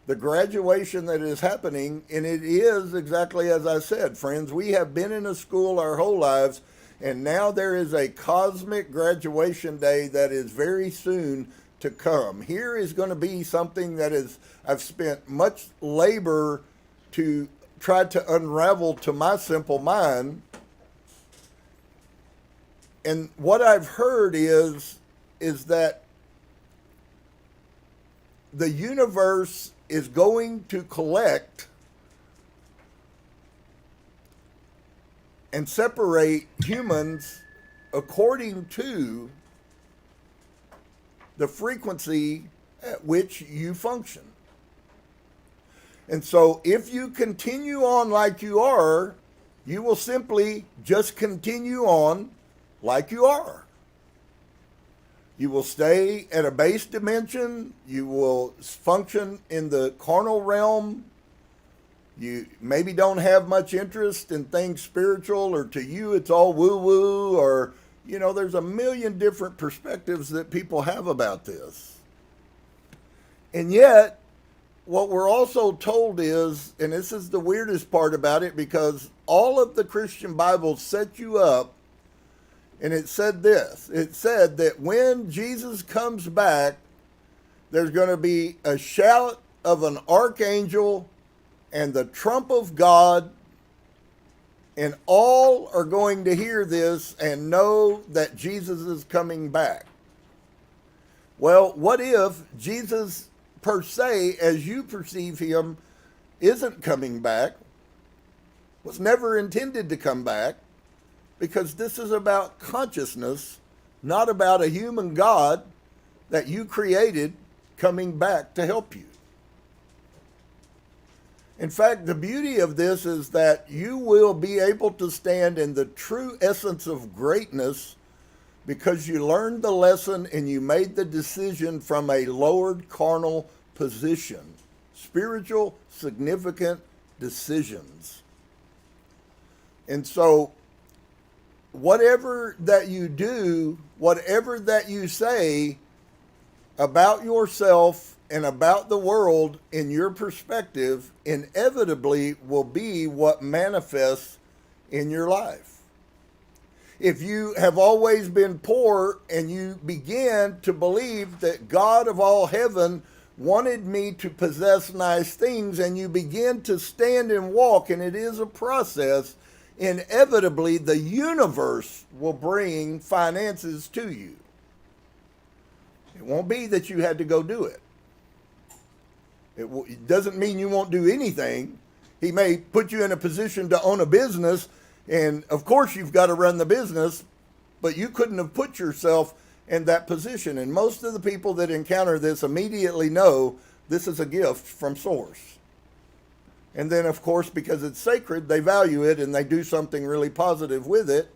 the graduation that is happening, and it is exactly as I said, friends, we have been in a school our whole lives, and now there is a cosmic graduation day that is very soon to come. Here is going to be something that is, I've spent much labor to try to unravel to my simple mind. And what I've heard is that the universe is going to collect and separate humans according to the frequency at which you function. And so if you continue on like you are, you will simply just continue on like you are. You will stay at a base dimension. You will function in the carnal realm. You maybe don't have much interest in things spiritual, or to you it's all woo-woo, or, you know, there's a million different perspectives that people have about this. And yet, what we're also told is, and this is the weirdest part about it, because all of the Christian Bibles set you up, and it said this. It said that when Jesus comes back, there's going to be a shout of an archangel and the trump of God, and all are going to hear this and know that Jesus is coming back. Well, what if Jesus per se, as you perceive him, isn't coming back, was never intended to come back? Because this is about consciousness, not about a human God that you created coming back to help you. In fact, the beauty of this is that you will be able to stand in the true essence of greatness because you learned the lesson and you made the decision from a lowered carnal position. Spiritual, significant decisions. And so, whatever that you do, whatever that you say about yourself and about the world in your perspective, inevitably will be what manifests in your life. If you have always been poor and you begin to believe that God of all heaven wanted me to possess nice things, and you begin to stand and walk, and it is a process, inevitably the universe will bring finances to you. It won't be that you had to go do it. It doesn't mean you won't do anything. He may put you in a position to own a business, and of course you've got to run the business, but you couldn't have put yourself in that position. And most of the people that encounter this immediately know this is a gift from source. And then, of course, because it's sacred, they value it and they do something really positive with it.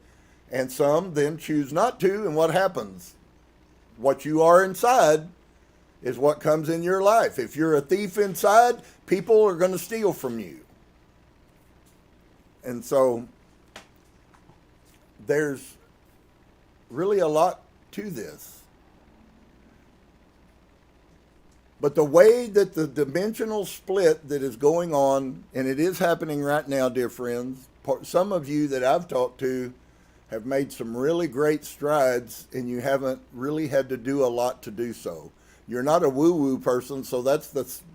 And some then choose not to. And what happens? What you are inside is what comes in your life. If you're a thief inside, people are going to steal from you. And so there's really a lot to this. But the way that the dimensional split that is going on, and it is happening right now, dear friends, some of you that I've talked to have made some really great strides, and you haven't really had to do a lot to do so. You're not a woo-woo person, so that's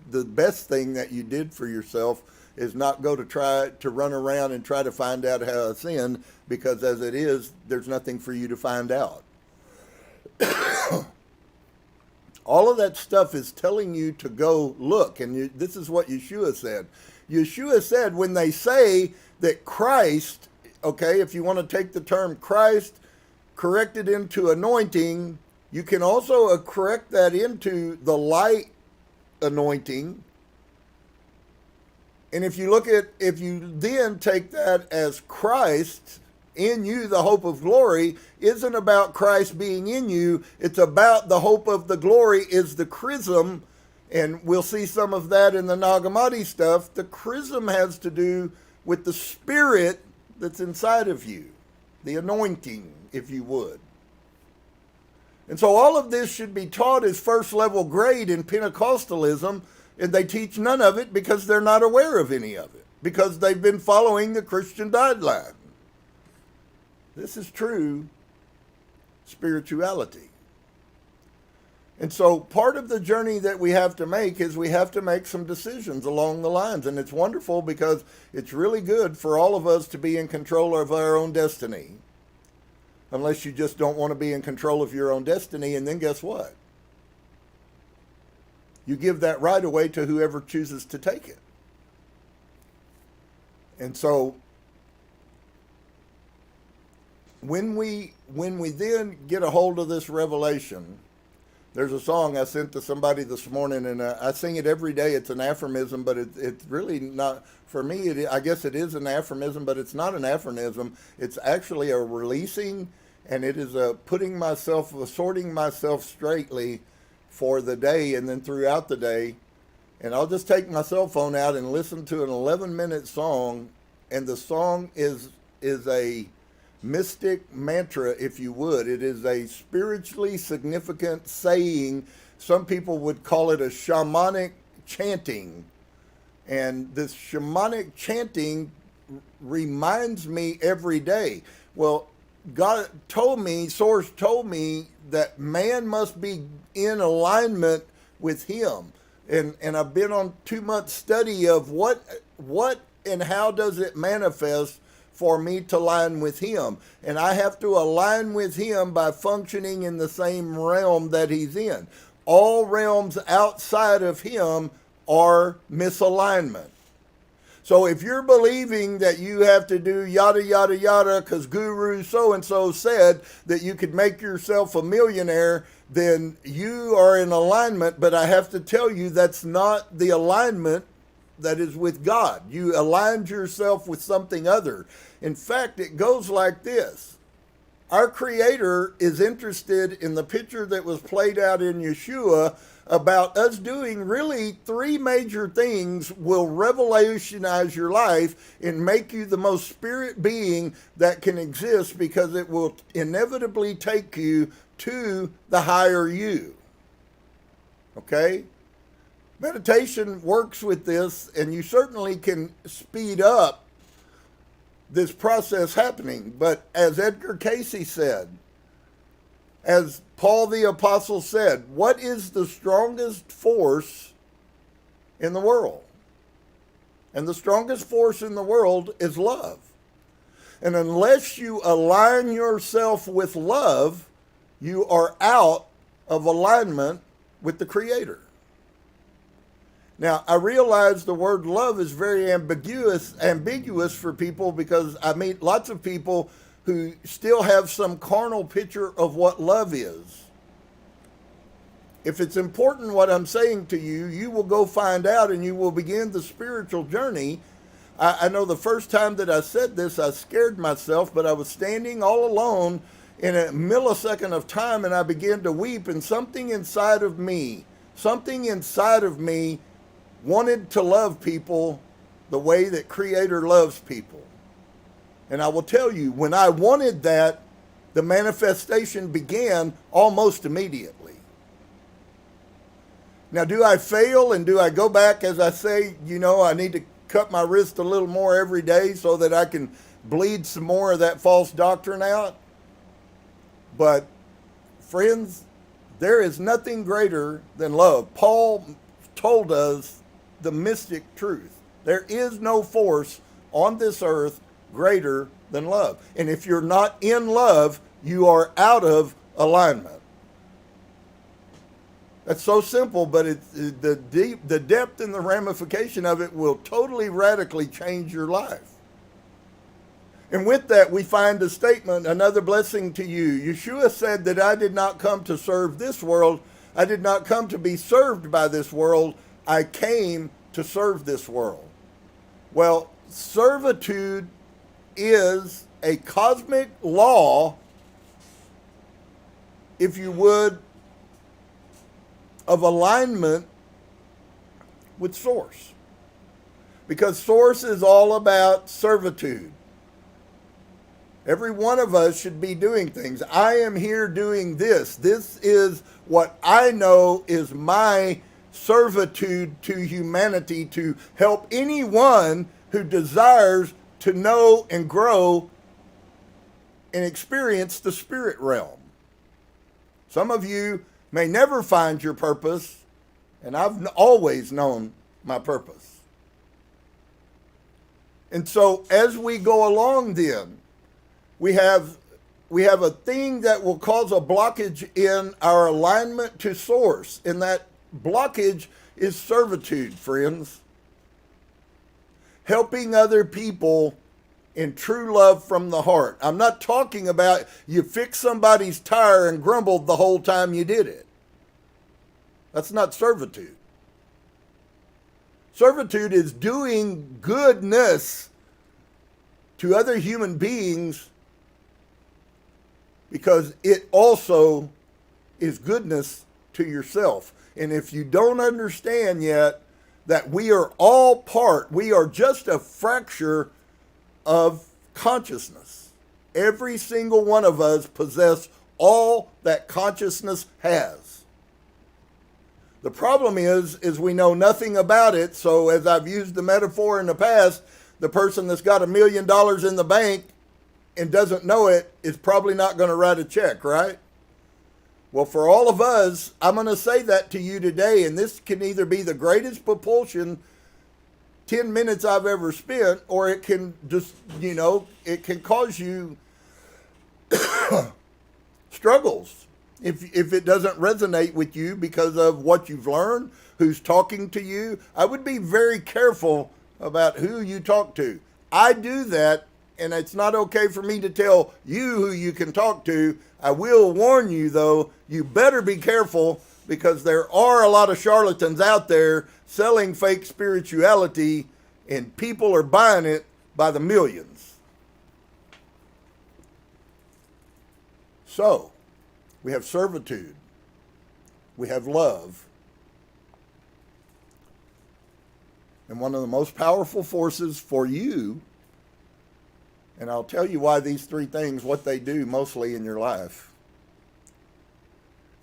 the best thing that you did for yourself, is not go to try to run around and try to find out how to sin, because as it is, there's nothing for you to find out. All of that stuff is telling you to go look, and this is what Yeshua said. Yeshua said when they say that Christ, okay, if you want to take the term Christ, correct it into anointing, you can also correct that into the light anointing. And if you then take that as Christ in you, the hope of glory, isn't about Christ being in you. It's about the hope of the glory is the chrism. And we'll see some of that in the Nag Hammadi stuff. The chrism has to do with the Spirit that's inside of you, the anointing, if you would. And so all of this should be taught as first level grade in Pentecostalism, and they teach none of it because they're not aware of any of it, because they've been following the Christian guideline. This is true spirituality. And so part of the journey that we have to make is we have to make some decisions along the lines. And it's wonderful because it's really good for all of us to be in control of our own destiny. Unless you just don't want to be in control of your own destiny, and then guess what? You give that right away to whoever chooses to take it. And so when we then get a hold of this revelation, there's a song I sent to somebody this morning, and I sing it every day. It's an aphorism, but it's really not, for me, I guess it is an aphorism, but it's not an aphorism. It's actually a releasing, and it is a sorting myself straightly for the day and then throughout the day. And I'll just take my cell phone out and listen to an 11-minute song, and the song is a mystic mantra, if you would. It is a spiritually significant saying. Some people would call it a shamanic chanting. And this shamanic chanting reminds me every day. Well, God told me, Source told me that man must be in alignment with him. And I've been on 2-month study of what and how does it manifest for me to align with him. And I have to align with him by functioning in the same realm that he's in. All realms outside of him are misalignment. So if you're believing that you have to do yada, yada, yada, because Guru so-and-so said that you could make yourself a millionaire, then you are in alignment. But I have to tell you, that's not the alignment that is with God. You aligned yourself with something other. In fact, it goes like this. Our Creator is interested in the picture that was played out in Yeshua about us doing really 3 major things will revolutionize your life and make you the most spirit being that can exist, because it will inevitably take you to the higher you. Okay? Meditation works with this, and you certainly can speed up this process happening. But as Edgar Casey said, as Paul the Apostle said, what is the strongest force in the world? And the strongest force in the world is love. And unless you align yourself with love, you are out of alignment with the Creator. Now, I realize the word love is very ambiguous for people, because I meet lots of people who still have some carnal picture of what love is. If it's important what I'm saying to you, you will go find out and you will begin the spiritual journey. I know the first time that I said this, I scared myself, but I was standing all alone in a millisecond of time, and I began to weep, and something inside of me wanted to love people the way that Creator loves people. And I will tell you, when I wanted that, the manifestation began almost immediately. Now, do I fail and do I go back, as I say, I need to cut my wrist a little more every day so that I can bleed some more of that false doctrine out? But, friends, there is nothing greater than love. Paul told us the mystic truth. There is no force on this earth greater than love. And if you're not in love, you are out of alignment. That's so simple, but the depth and the ramification of it will totally radically change your life. And with that, we find a statement, another blessing to you. Yeshua said that I did not come to serve this world. I did not come to be served by this world. I came to serve this world. Well, servitude is a cosmic law, if you would, of alignment with Source. Because source is all about servitude. Every one of us should be doing things. I am here doing this. This is what I know is my servitude to humanity, to help anyone who desires to know and grow and experience the spirit realm. Some of you may never find your purpose, and I've always known my purpose. And so as we go along then, we have a thing that will cause a blockage in our alignment to source, and that blockage is servitude, friends. Helping other people in true love from the heart. I'm not talking about you fixed somebody's tire and grumbled the whole time you did it. That's not servitude. Servitude is doing goodness to other human beings because it also is goodness to yourself. And if you don't understand yet that we are all part, we are just a fracture of consciousness. Every single one of us possess all that consciousness has. The problem is we know nothing about it. So as I've used the metaphor in the past, the person that's got $1 million in the bank and doesn't know it is probably not going to write a check, right? Well, for all of us, I'm going to say that to you today, and this can either be the greatest propulsion 10 minutes I've ever spent, or it can just, it can cause you struggles if it doesn't resonate with you because of what you've learned, who's talking to you. I would be very careful about who you talk to. I do that, and it's not okay for me to tell you who you can talk to. I will warn you, though, you better be careful because there are a lot of charlatans out there selling fake spirituality, and people are buying it by the millions. So, we have servitude. We have love. And one of the most powerful forces for you, and I'll tell you why these three things, what they do mostly in your life.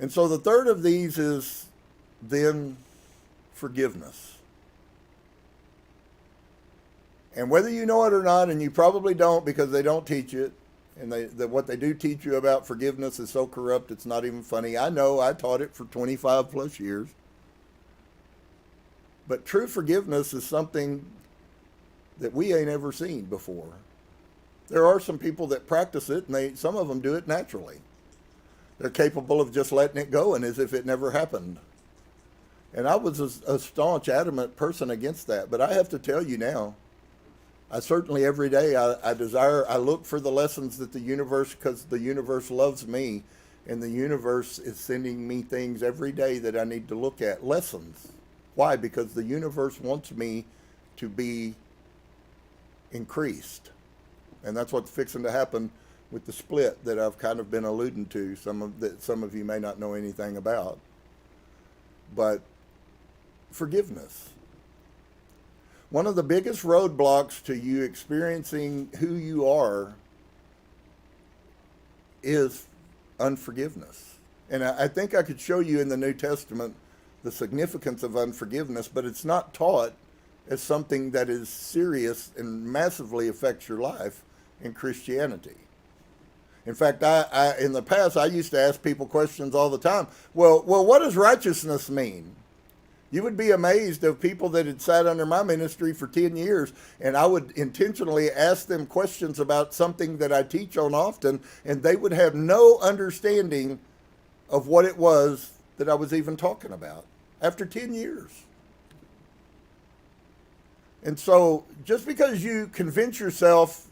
And so the third of these is then forgiveness. And whether you know it or not, and you probably don't because they don't teach it, and what they do teach you about forgiveness is so corrupt it's not even funny. I know, I taught it for 25 plus years. But true forgiveness is something that we ain't ever seen before. There are some people that practice it, and some of them do it naturally. They're capable of just letting it go and as if it never happened. And I was a staunch, adamant person against that. But I have to tell you now, I certainly every day I look for the lessons that the universe, because the universe loves me, and the universe is sending me things every day that I need to look at. Lessons. Why? Because the universe wants me to be increased. And that's what's fixing to happen with the split that I've kind of been alluding to, some of you may not know anything about. But forgiveness. One of the biggest roadblocks to you experiencing who you are is unforgiveness. And I think I could show you in the New Testament the significance of unforgiveness, but it's not taught as something that is serious and massively affects your life in Christianity. In fact, I in the past, I used to ask people questions all the time. Well, what does righteousness mean? You would be amazed of people that had sat under my ministry for 10 years, and I would intentionally ask them questions about something that I teach on often, and they would have no understanding of what it was that I was even talking about after 10 years. And so just because you convince yourself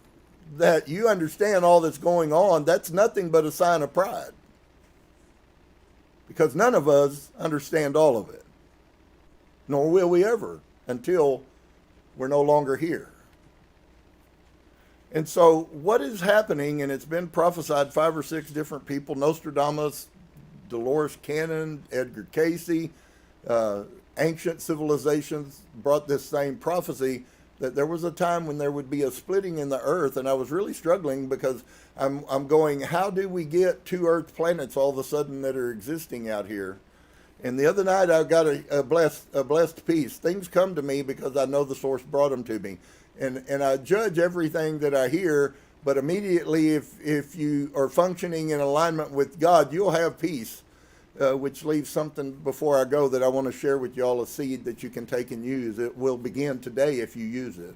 that you understand all that's going on, that's nothing but a sign of pride. Because none of us understand all of it. Nor will we ever until we're no longer here. And so what is happening, and it's been prophesied 5 or 6 different people, Nostradamus, Dolores Cannon, Edgar Casey, ancient civilizations brought this same prophecy That there was a time when there would be a splitting in the earth, and I was really struggling because I'm going, how do we get 2 earth planets all of a sudden that are existing out here? And the other night I got a blessed peace. Things come to me because I know the source brought them to me. And I judge everything that I hear, but immediately if you are functioning in alignment with God, you'll have peace, which leaves something before I go that I want to share with y'all, a seed that you can take and use. It will begin today if you use it.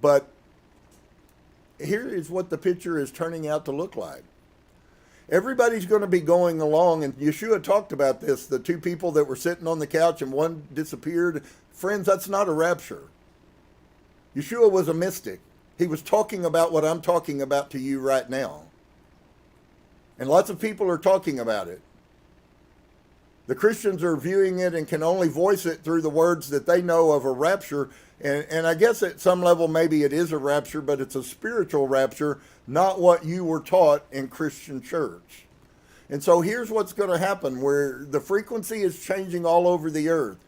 But here is what the picture is turning out to look like. Everybody's going to be going along, and Yeshua talked about this, the 2 people that were sitting on the couch and one disappeared. Friends, that's not a rapture. Yeshua was a mystic. He was talking about what I'm talking about to you right now. And lots of people are talking about it. The Christians are viewing it and can only voice it through the words that they know of a rapture. And I guess at some level maybe it is a rapture, but it's a spiritual rapture, not what you were taught in Christian church. And so here's what's going to happen, where the frequency is changing all over the earth.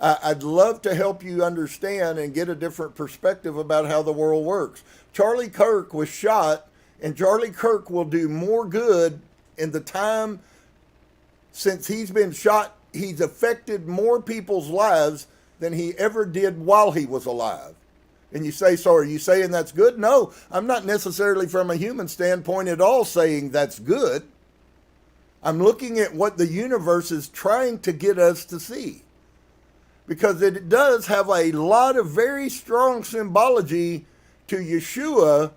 I'd love to help you understand and get a different perspective about how the world works. Charlie Kirk was shot, and Charlie Kirk will do more good in the time since he's been shot. He's affected more people's lives than he ever did while he was alive. And you say, so are you saying that's good? No, I'm not necessarily from a human standpoint at all saying that's good. I'm looking at what the universe is trying to get us to see. Because it does have a lot of very strong symbology to Yeshua,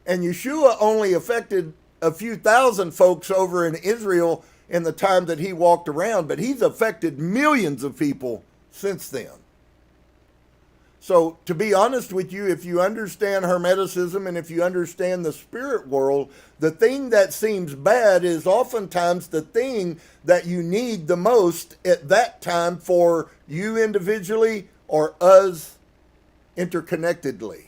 and Yeshua only affected a few thousand folks over in Israel in the time that he walked around, but he's affected millions of people since then. So to be honest with you, if you understand Hermeticism and if you understand the spirit world, the thing that seems bad is oftentimes the thing that you need the most at that time for you individually or us interconnectedly.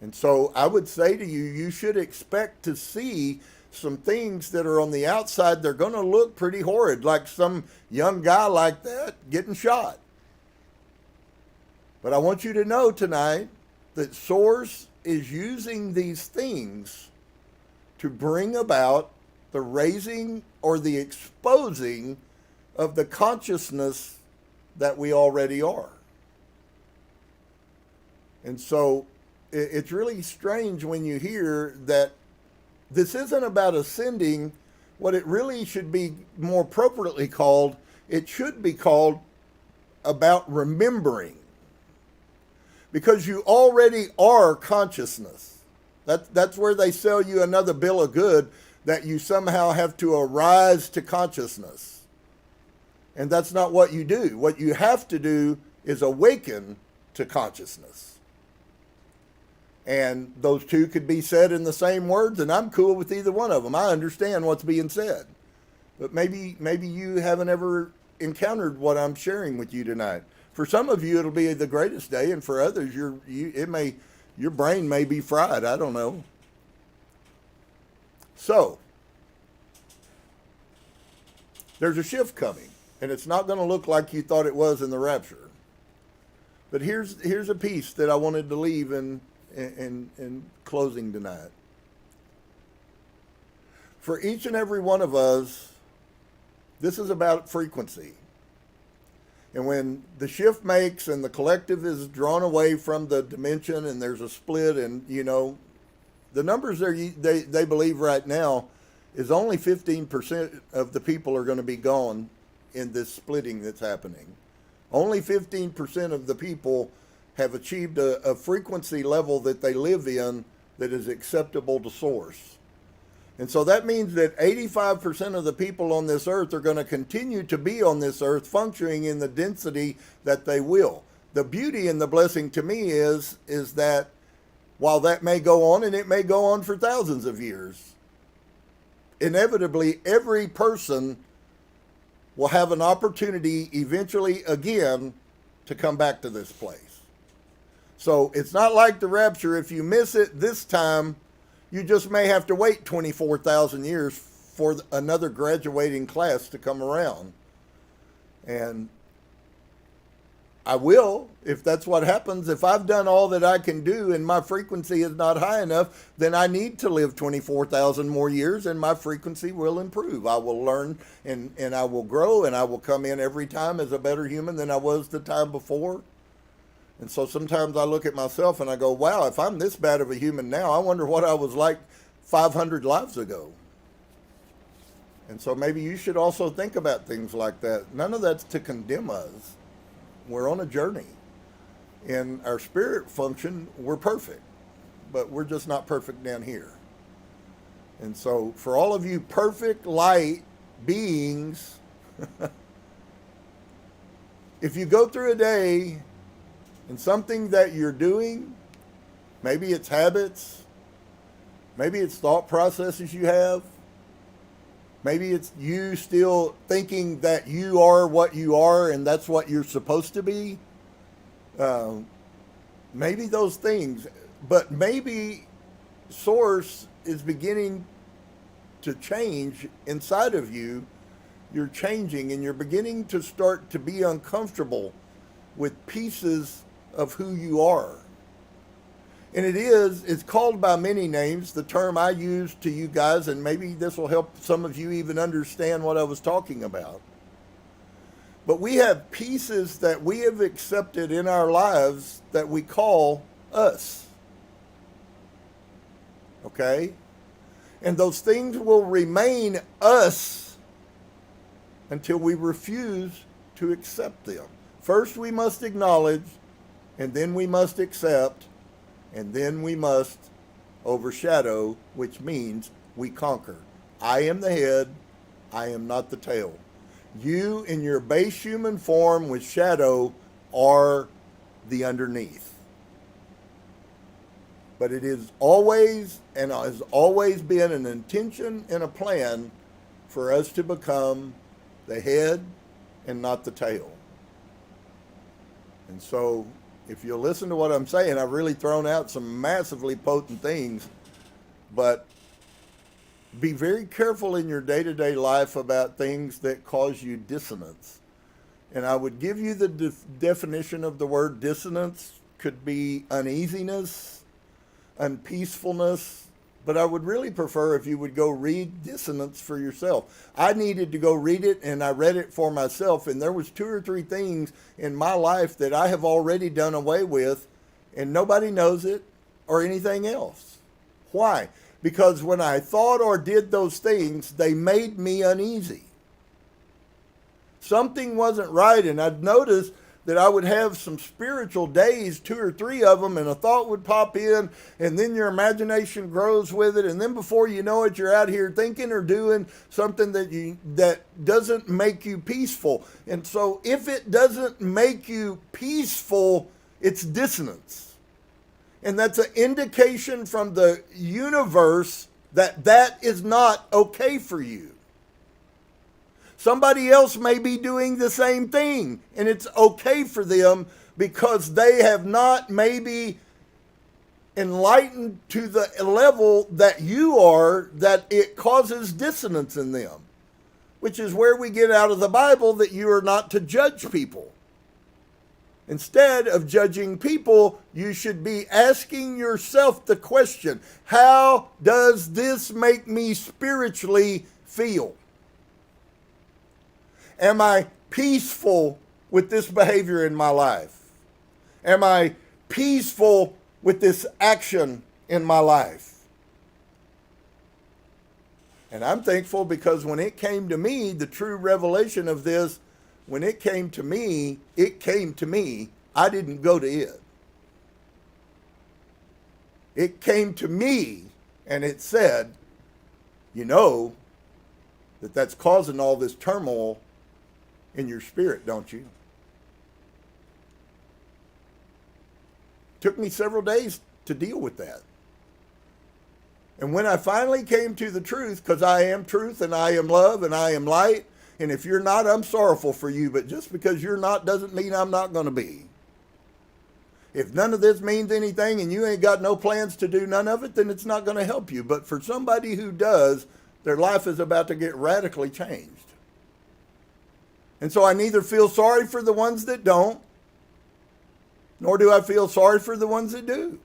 And so I would say to you, you should expect to see some things that are on the outside. They're going to look pretty horrid, like some young guy like that getting shot. But I want you to know tonight that Source is using these things to bring about the raising or the exposing of the consciousness that we already are. And so it's really strange when you hear that this isn't about ascending. What it really should be more appropriately called, it should be called about remembering. Because you already are consciousness. That's where they sell you another bill of good, that you somehow have to arise to consciousness. And that's not what you do. What you have to do is awaken to consciousness. And those two could be said in the same words, and I'm cool with either one of them. I understand what's being said. But maybe you haven't ever encountered what I'm sharing with you tonight. For some of you, it'll be the greatest day, and for others, your brain may be fried. I don't know. So, there's a shift coming, and it's not going to look like you thought it was in the rapture. But here's a piece that I wanted to leave in closing tonight. For each and every one of us, this is about frequency. And when the shift makes and the collective is drawn away from the dimension and there's a split, and the numbers they believe right now is only 15% of the people are going to be gone in this splitting that's happening. Only 15% of the people have achieved a frequency level that they live in that is acceptable to Source. And so that means that 85% of the people on this earth are going to continue to be on this earth functioning in the density that they will. The beauty and the blessing to me is that while that may go on, and it may go on for thousands of years, inevitably every person will have an opportunity eventually again to come back to this place. So it's not like the rapture. If you miss it this time, you just may have to wait 24,000 years for another graduating class to come around. And I will, if that's what happens. If I've done all that I can do and my frequency is not high enough, then I need to live 24,000 more years and my frequency will improve. I will learn and I will grow and I will come in every time as a better human than I was the time before. And so sometimes I look at myself and I go, wow, if I'm this bad of a human now, I wonder what I was like 500 lives ago. And so maybe you should also think about things like that. None of that's to condemn us. We're on a journey. In our spirit function, we're perfect, but we're just not perfect down here. And so for all of you perfect light beings, if you go through a day and something that you're doing, maybe it's habits, maybe it's thought processes you have, maybe it's you still thinking that you are what you are and that's what you're supposed to be. Maybe those things, but maybe source is beginning to change inside of you. You're changing and you're beginning to start to be uncomfortable with pieces of who you are. And it's called by many names, the term I use to you guys, and maybe this will help some of you even understand what I was talking about. But we have pieces that we have accepted in our lives that we call us. Okay? And those things will remain us until we refuse to accept them. First we must acknowledge, and then we must accept, and then we must overshadow, which means we conquer. I am the head, I am not the tail. You in your base human form with shadow are the underneath. But it is always and has always been an intention and a plan for us to become the head and not the tail. And so if you'll listen to what I'm saying, I've really thrown out some massively potent things, but be very careful in your day-to-day life about things that cause you dissonance. And I would give you the definition of the word dissonance. Could be uneasiness, unpeacefulness, but I would really prefer if you would go read dissonance for yourself. I needed to go read it, and I read it for myself, and there was 2 or 3 things in my life that I have already done away with, and nobody knows it or anything else. Why? Because when I thought or did those things, they made me uneasy. Something wasn't right, and I'd noticed that I would have some spiritual days, 2 or 3 of them, and a thought would pop in, and then your imagination grows with it, and then before you know it, you're out here thinking or doing something that doesn't make you peaceful. And so if it doesn't make you peaceful, it's dissonance. And that's an indication from the universe that that is not okay for you. Somebody else may be doing the same thing, and it's okay for them because they have not maybe enlightened to the level that you are, that it causes dissonance in them, which is where we get out of the Bible that you are not to judge people. Instead of judging people, you should be asking yourself the question, how does this make me spiritually feel? Am I peaceful with this behavior in my life? Am I peaceful with this action in my life? And I'm thankful because when it came to me, the true revelation of this, when it came to me, it came to me. I didn't go to it. It came to me and it said, you know, that's causing all this turmoil in your spirit, don't you? Took me several days to deal with that. And when I finally came to the truth, because I am truth and I am love and I am light, and if you're not, I'm sorrowful for you, but just because you're not doesn't mean I'm not going to be. If none of this means anything and you ain't got no plans to do none of it, then it's not going to help you. But for somebody who does, their life is about to get radically changed. And so I neither feel sorry for the ones that don't, nor do I feel sorry for the ones that do.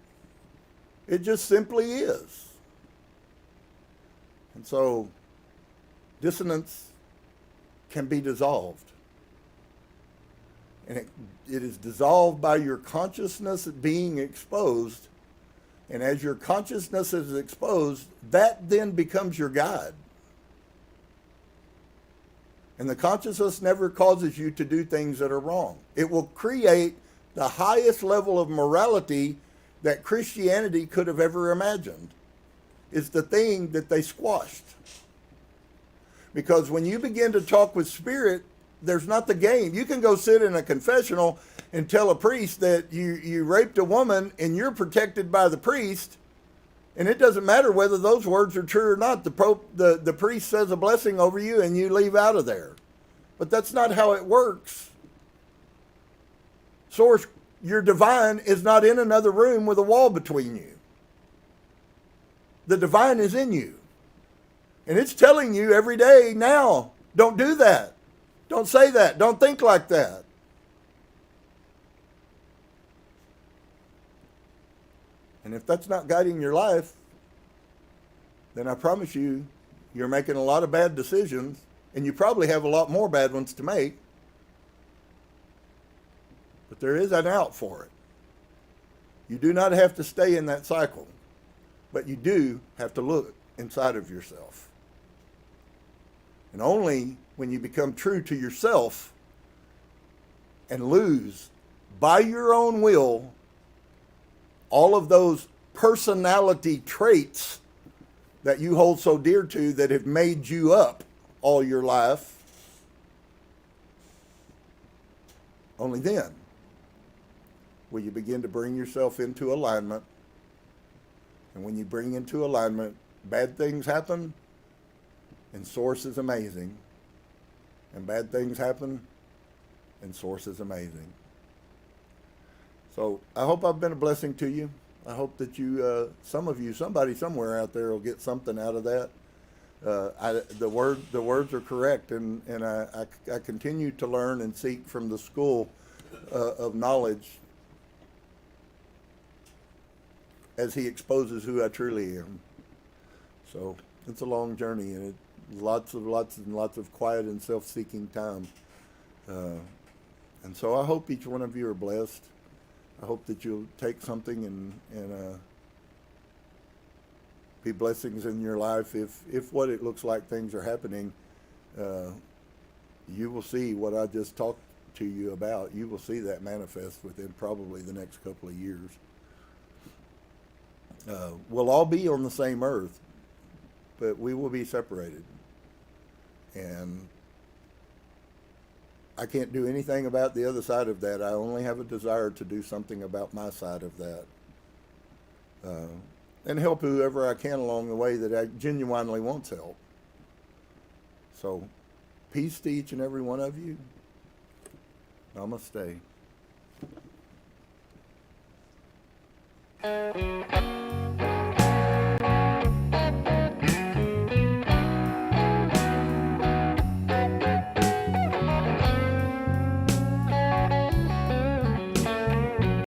It just simply is. And so dissonance can be dissolved. And it is dissolved by your consciousness being exposed. And as your consciousness is exposed, that then becomes your guide. And the consciousness never causes you to do things that are wrong. It will create the highest level of morality that Christianity could have ever imagined. It's the thing that they squashed. Because when you begin to talk with spirit, there's not the game. You can go sit in a confessional and tell a priest that you raped a woman and you're protected by the priest, and it doesn't matter whether those words are true or not. The priest says a blessing over you and you leave out of there. But that's not how it works. Source, your divine is not in another room with a wall between you. The divine is in you. And it's telling you every day now, don't do that. Don't say that. Don't think like that. And if that's not guiding your life, then I promise you, you're making a lot of bad decisions, and you probably have a lot more bad ones to make. But there is an out for it. You do not have to stay in that cycle, but you do have to look inside of yourself. And only when you become true to yourself and lose by your own will all of those personality traits that you hold so dear to that have made you up all your life, only then will you begin to bring yourself into alignment. And when you bring into alignment, bad things happen, and Source is amazing. And bad things happen, and Source is amazing. So I hope I've been a blessing to you. I hope that you, somebody somewhere out there will get something out of that. The words are correct, and I continue to learn and seek from the school of knowledge as he exposes who I truly am. So it's a long journey, and lots and lots of quiet and self-seeking time. And so I hope each one of you are blessed. I hope that you'll take something and be blessings in your life. If what it looks like things are happening, you will see what I just talked to you about. You will see that manifest within probably the next couple of years. We'll all be on the same earth, but we will be separated. And I can't do anything about the other side of that. I only have a desire to do something about my side of that. And help whoever I can along the way that I genuinely wants help. So, peace to each and every one of you. Namaste.